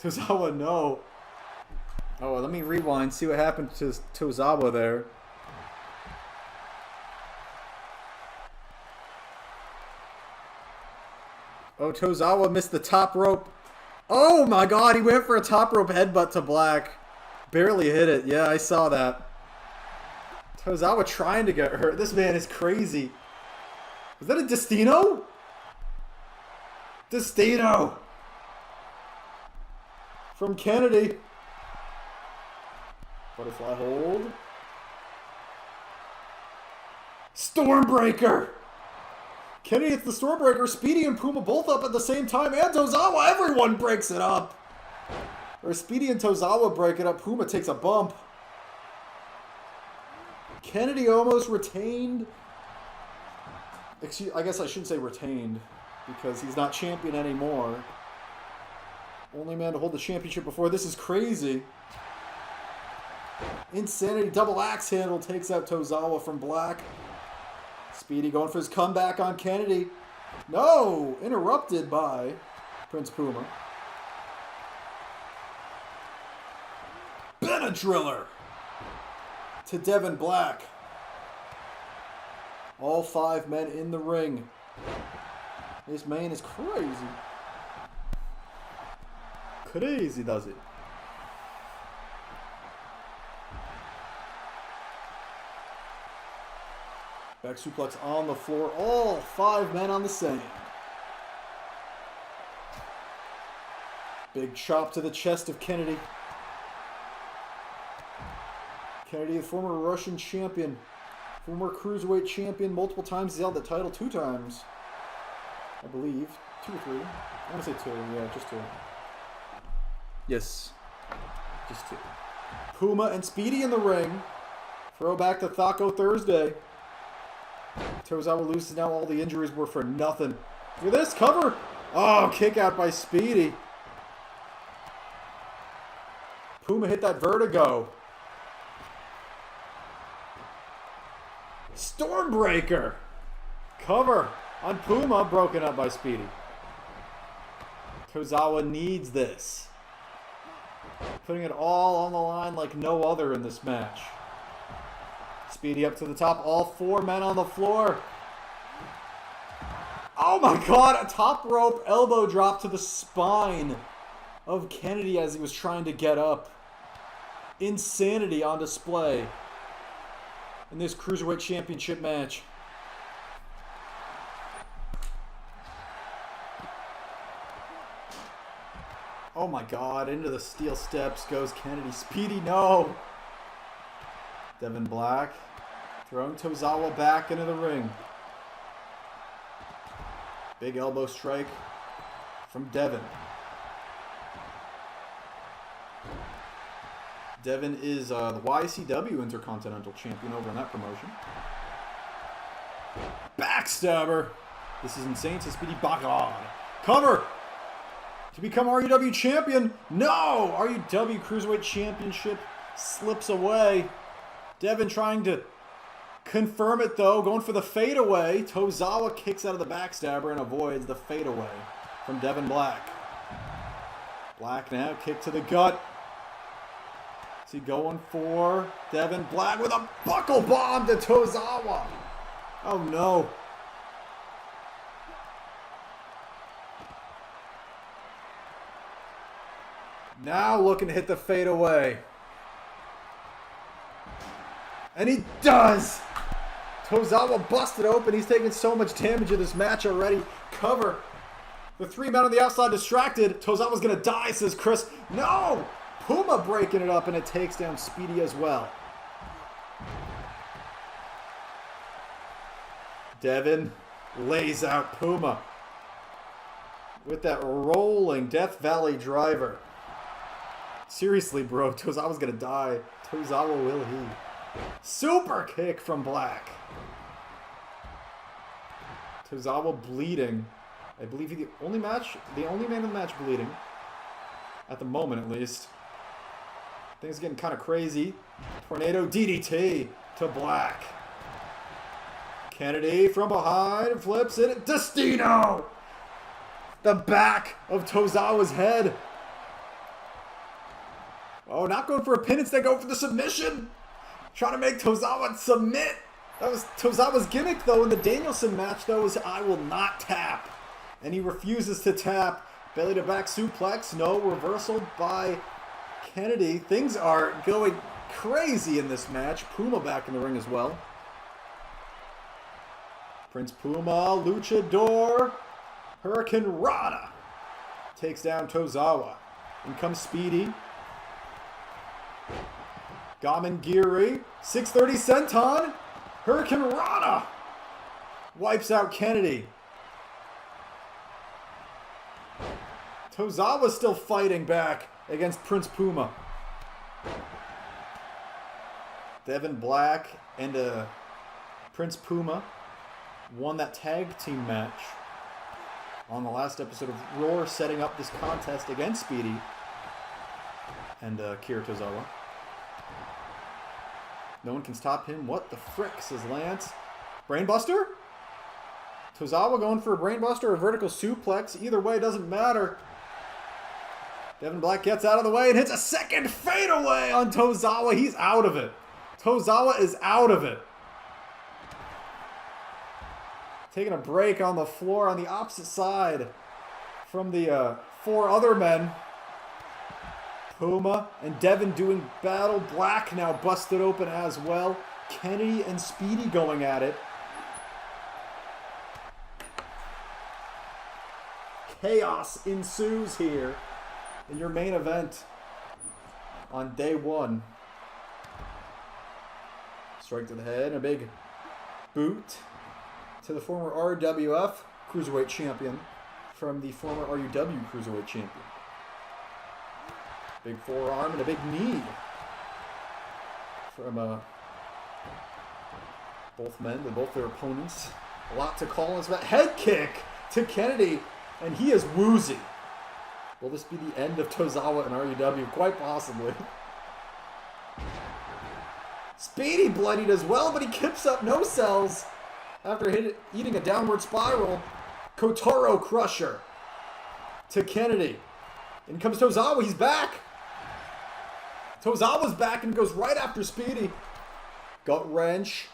Speaker 1: Tozawa, no. Oh, let me rewind, see what happened to Tozawa there. Oh, Tozawa missed the top rope. Oh my god, he went for a top rope headbutt to Black. Barely hit it. Yeah, I saw that. Tozawa trying to get hurt. This man is crazy. Was that a Destino? Destino! From Kennedy. Butterfly hold. Stormbreaker! Kennedy hits the Stormbreaker. Speedy and Puma both up at the same time. And Tozawa, everyone breaks it up. Or Speedy and Tozawa break it up. Puma takes a bump. Kennedy almost retained. Excuse, I guess I shouldn't say retained, because he's not champion anymore. Only man to hold the championship before. This is crazy. Insanity double axe handle takes out Tozawa from Black. Speedy going for his comeback on Kennedy. No! Interrupted by Prince Puma. Benadriller to Devin Black. All 5 men in the ring. This man is crazy. Crazy, does it? Back suplex on the floor. All 5 men on the sand. Big chop to the chest of Kennedy. Kennedy, the former Russian champion. Former Cruiserweight champion multiple times. He's held the title 2 times. I believe. 2 or 3. I want to say 2. Yeah, just 2. Yes. Just 2. Puma and Speedy in the ring. Throwback to Taco Thursday. Tozawa loses now. All the injuries were for nothing. Look at this. Cover. Oh, kick out by Speedy. Puma hit that vertigo. Stormbreaker. Cover on Puma, broken up by Speedy. Tozawa needs this. Putting it all on the line like no other in this match. Speedy up to the top. All 4 men on the floor. Oh my god, a top rope elbow drop to the spine of Kennedy as he was trying to get up. Insanity on display in this Cruiserweight Championship match. Oh my god, into the steel steps goes Kennedy. Speedy, no! Devin Black throwing Tozawa back into the ring. Big elbow strike from Devin. Devin is the YCW Intercontinental Champion over in that promotion. Backstabber. This is insane to Speedy. Bagad. Cover. To become RUW Champion. No! RUW Cruiserweight Championship slips away. Devin trying to confirm it though. Going for the fadeaway. Tozawa kicks out of the backstabber and avoids the fadeaway from Devin Black. Black now kick to the gut. Is he going for Devin Black with a buckle bomb to Tozawa? Oh no. Now looking to hit the fadeaway. And he does! Tozawa busted open. He's taken so much damage in this match already. Cover. The 3 men on the outside distracted. Tozawa's going to die, says Chris. No! Puma breaking it up, and it takes down Speedy as well. Devin lays out Puma with that rolling Death Valley driver. Seriously, bro, Tozawa's going to die. Tozawa will he. Super kick from Black. Tozawa bleeding. I believe he's the only man in the match bleeding. At the moment, at least. Things getting kind of crazy. Tornado DDT to Black. Kennedy from behind flips it. Destino! The back of Tozawa's head. Oh, not going for a pin. Instead, going for the submission. Trying to make Tozawa submit. That was Tozawa's gimmick, though, in the Danielson match, though, is I will not tap. And he refuses to tap. Belly to back suplex. No, reversal by Kennedy. Things are going crazy in this match. Puma back in the ring as well. Prince Puma, Luchador, Hurricane Rana takes down Tozawa. In comes Speedy. Gamengiri, 630 senton. Hurricane Rana wipes out Kennedy. Tozawa's still fighting back against Prince Puma. Devin Black and Prince Puma won that tag team match on the last episode of Roar, setting up this contest against Speedy and Kira Tozawa. No one can stop him. What the frick, says Lance. Brainbuster? Tozawa going for a brainbuster or a vertical suplex. Either way, doesn't matter. Devin Black gets out of the way and hits a second fadeaway on Tozawa. He's out of it. Tozawa is out of it. Taking a break on the floor on the opposite side from the 4 other men. Puma and Devin doing battle. Black now busted open as well. Kennedy and Speedy going at it. Chaos ensues here in your main event on day 1. Strike to the head, a big boot to the former RWF Cruiserweight Champion from the former RUW Cruiserweight Champion. Big forearm and a big knee from both men, to both their opponents. A lot to call us about. Head kick to Kennedy, and he is woozy. Will this be the end of Tozawa and RUW? Quite possibly. Speedy bloodied as well, but he kips up no cells after eating a downward spiral. Kotaro Crusher to Kennedy. In comes Tozawa, he's back. Tozawa's back and goes right after Speedy. Gut wrench.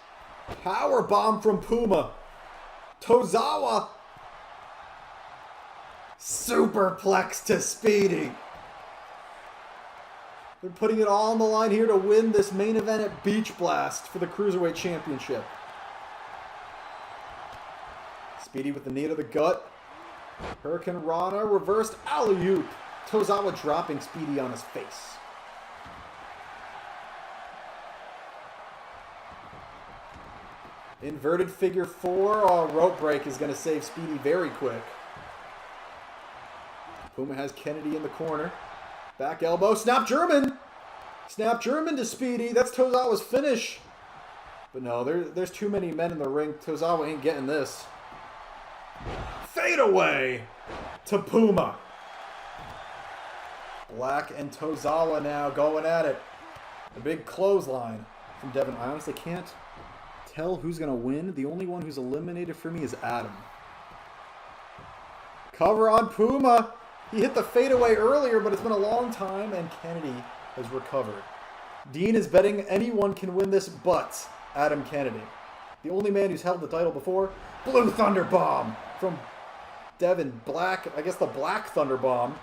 Speaker 1: Power bomb from Puma. Tozawa. Superplex to Speedy. They're putting it all on the line here to win this main event at Beach Blast for the Cruiserweight Championship. Speedy with the knee to the gut. Hurricane Rana reversed alley-oop. Tozawa dropping Speedy on his face. Inverted figure 4. Oh, rope break is going to save Speedy very quick. Puma has Kennedy in the corner. Back elbow. Snap German. Snap German to Speedy. That's Tozawa's finish. But no, there's too many men in the ring. Tozawa ain't getting this. Fade away to Puma. Black and Tozawa now going at it. A big clothesline from Devin. I honestly can't tell who's going to win. The only one who's eliminated for me is Adam. Cover on Puma. He hit the fadeaway earlier, but it's been a long time, and Kennedy has recovered. Dean is betting anyone can win this but Adam Kennedy. The only man who's held the title before. Blue Thunder Bomb from Devin. Black, I guess the Black Thunder Bomb.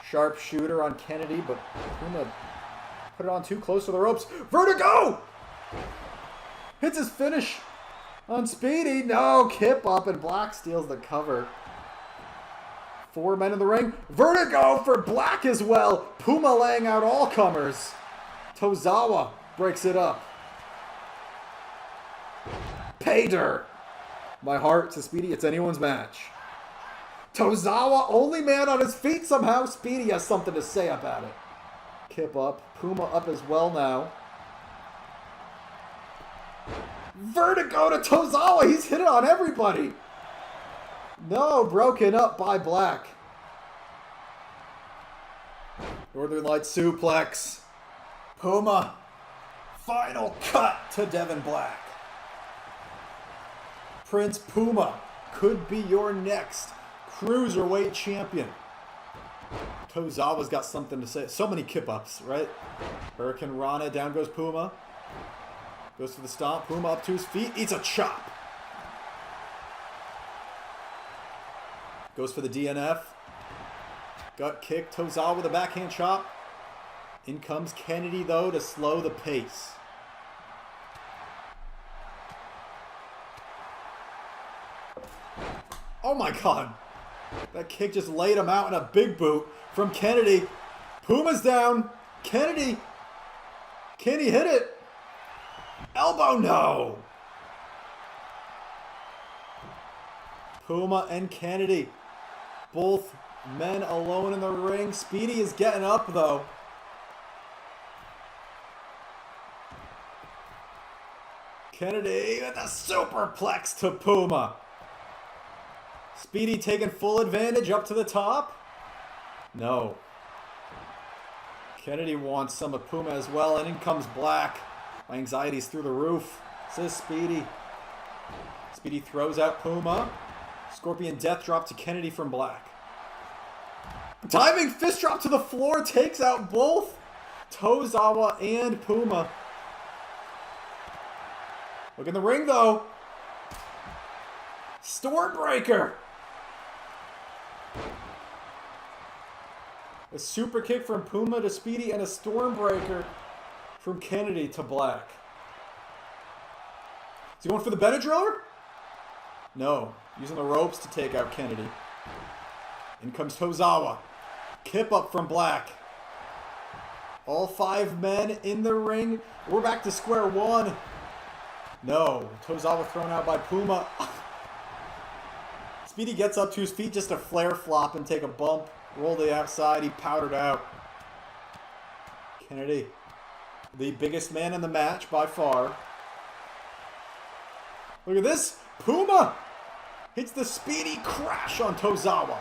Speaker 1: Sharpshooter on Kennedy, but Puma put it on too close to the ropes. Vertigo! Hits his finish on Speedy. No, Kip up, and Black steals the cover. 4 men in the ring. Vertigo for Black as well. Puma laying out all comers. Tozawa breaks it up. Pay dirt. My heart to Speedy. It's anyone's match. Tozawa, only man on his feet somehow. Speedy has something to say about it. Kip up. Puma up as well now. Vertigo to Tozawa. He's hit it on everybody. No, broken up by Black. Northern Light suplex. Puma. Final cut to Devin Black. Prince Puma could be your next Cruiserweight champion. Tozawa's got something to say. So many kip-ups, right? Hurricane Rana, down goes Puma. Goes for the stomp. Puma up to his feet. Eats a chop. Goes for the DNF. Gut kick. Tozawa with a backhand chop. In comes Kennedy, though, to slow the pace. Oh, my God. That kick just laid him out in a big boot from Kennedy. Puma's down. Kennedy. Can he hit it? Elbow, no. Puma and Kennedy. Both men alone in the ring. Speedy is getting up, though. Kennedy with a superplex to Puma. Speedy taking full advantage up to the top. No. Kennedy wants some of Puma as well, and in comes Black. My anxiety's through the roof, says Speedy. Speedy throws out Puma. Scorpion Death Drop to Kennedy from Black. Diving fist drop to the floor takes out both Tozawa and Puma. Look in the ring, though. Stormbreaker. A super kick from Puma to Speedy and a Stormbreaker from Kennedy to Black. Is he going for the Benadryller? No. Using the ropes to take out Kennedy. In comes Tozawa. Kip up from Black. All 5 men in the ring. We're back to square one. No. Tozawa thrown out by Puma. Speedy gets up to his feet just to flare flop and take a bump. Roll to the outside. He powdered out. Kennedy. The biggest man in the match by far. Look at this. Puma hits the Speedy crash on Tozawa.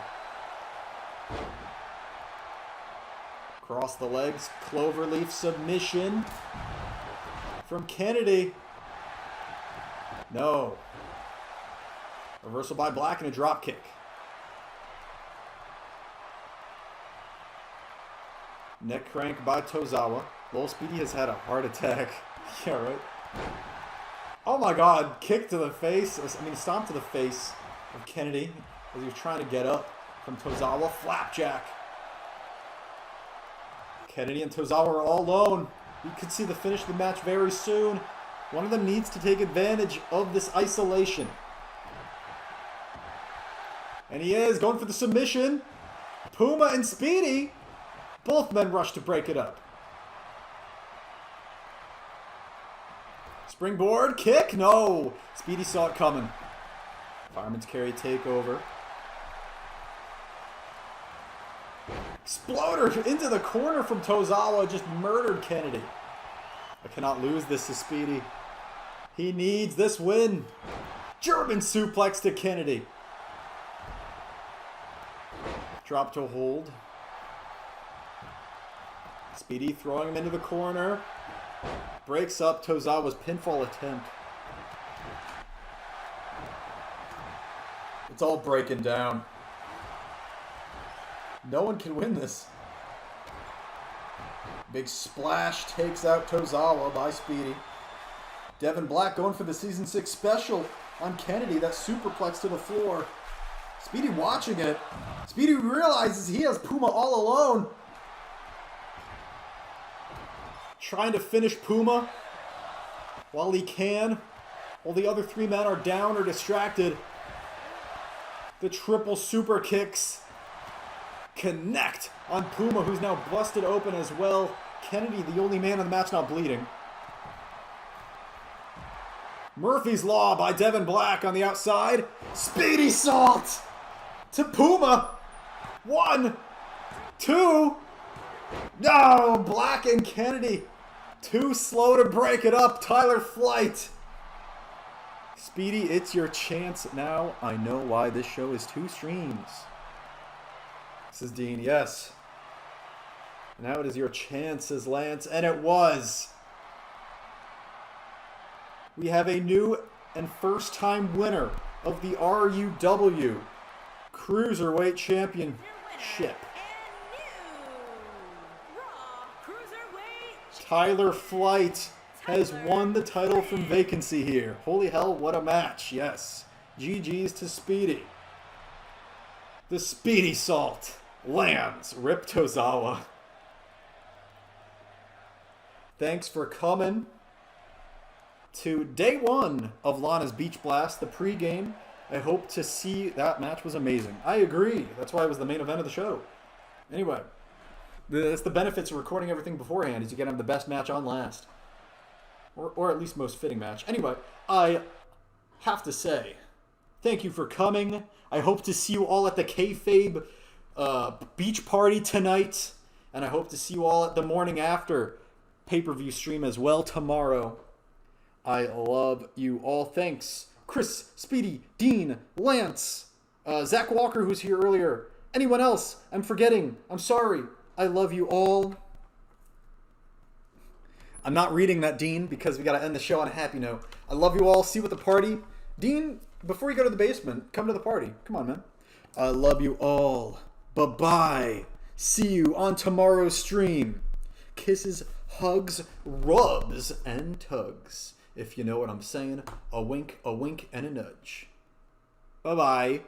Speaker 1: Cross the legs. Cloverleaf submission from Kennedy. No. Reversal by Black and a drop kick. Neck crank by Tozawa. Lil Speedy has had a heart attack. Yeah, right? Oh my god. Kick to the face. I mean, stomp to the face of Kennedy as he was trying to get up from Tozawa. Flapjack. Kennedy and Tozawa are all alone. You could see the finish of the match very soon. One of them needs to take advantage of this isolation. And he is going for the submission. Puma and Speedy. Both men rush to break it up. Springboard kick. No. Speedy saw it coming. Fireman's carry takeover. Exploder into the corner from Tozawa. Just murdered Kennedy. I cannot lose this to Speedy. He needs this win. German suplex to Kennedy. Drop to hold. Speedy throwing him into the corner. Breaks up Tozawa's pinfall attempt. It's all breaking down. No one can win this. Big splash takes out Tozawa by Speedy. Devin Black going for the Season 6 special on Kennedy. That superplex to the floor. Speedy watching it. Speedy realizes he has Puma all alone. Trying to finish Puma while he can. While the other three men are down or distracted. The triple super kicks connect on Puma, who's now busted open as well. Kennedy, the only man in the match not bleeding. Murphy's Law by Devin Black on the outside. Speedy Salt to Puma. 1, 2. No, Black and Kennedy. Too slow to break it up. Tyler Flight. Speedy, it's your chance now. I know why this show is 2 streams. Says Dean, yes. Now it is your chance, says Lance, and it was. We have a new and first-time winner of the RUW Cruiserweight Championship. Tyler Flight has won the title from vacancy here. Holy hell, what a match. Yes. GG's to Speedy. The Speedy Salt lands. Rip Tozawa. Thanks for coming to day 1 of Lana's Beach Blast, the pregame. I hope to see. That match was amazing. I agree. That's why it was the main event of the show. Anyway, that's the benefits of recording everything beforehand, is you get to have the best match on last. Or at least most fitting match. Anyway, I have to say, thank you for coming. I hope to see you all at the Kayfabe beach party tonight. And I hope to see you all at the morning after pay-per-view stream as well tomorrow. I love you all. Thanks. Chris, Speedy, Dean, Lance, Zach Walker, who's here earlier. Anyone else I'm forgetting? I'm sorry. I love you all. I'm not reading that, Dean, because we got to end the show on a happy note. I love you all. See you at the party. Dean, before you go to the basement, come to the party. Come on, man. I love you all. Bye-bye. See you on tomorrow's stream. Kisses, hugs, rubs, and tugs. If you know what I'm saying. A wink, and a nudge. Bye-bye.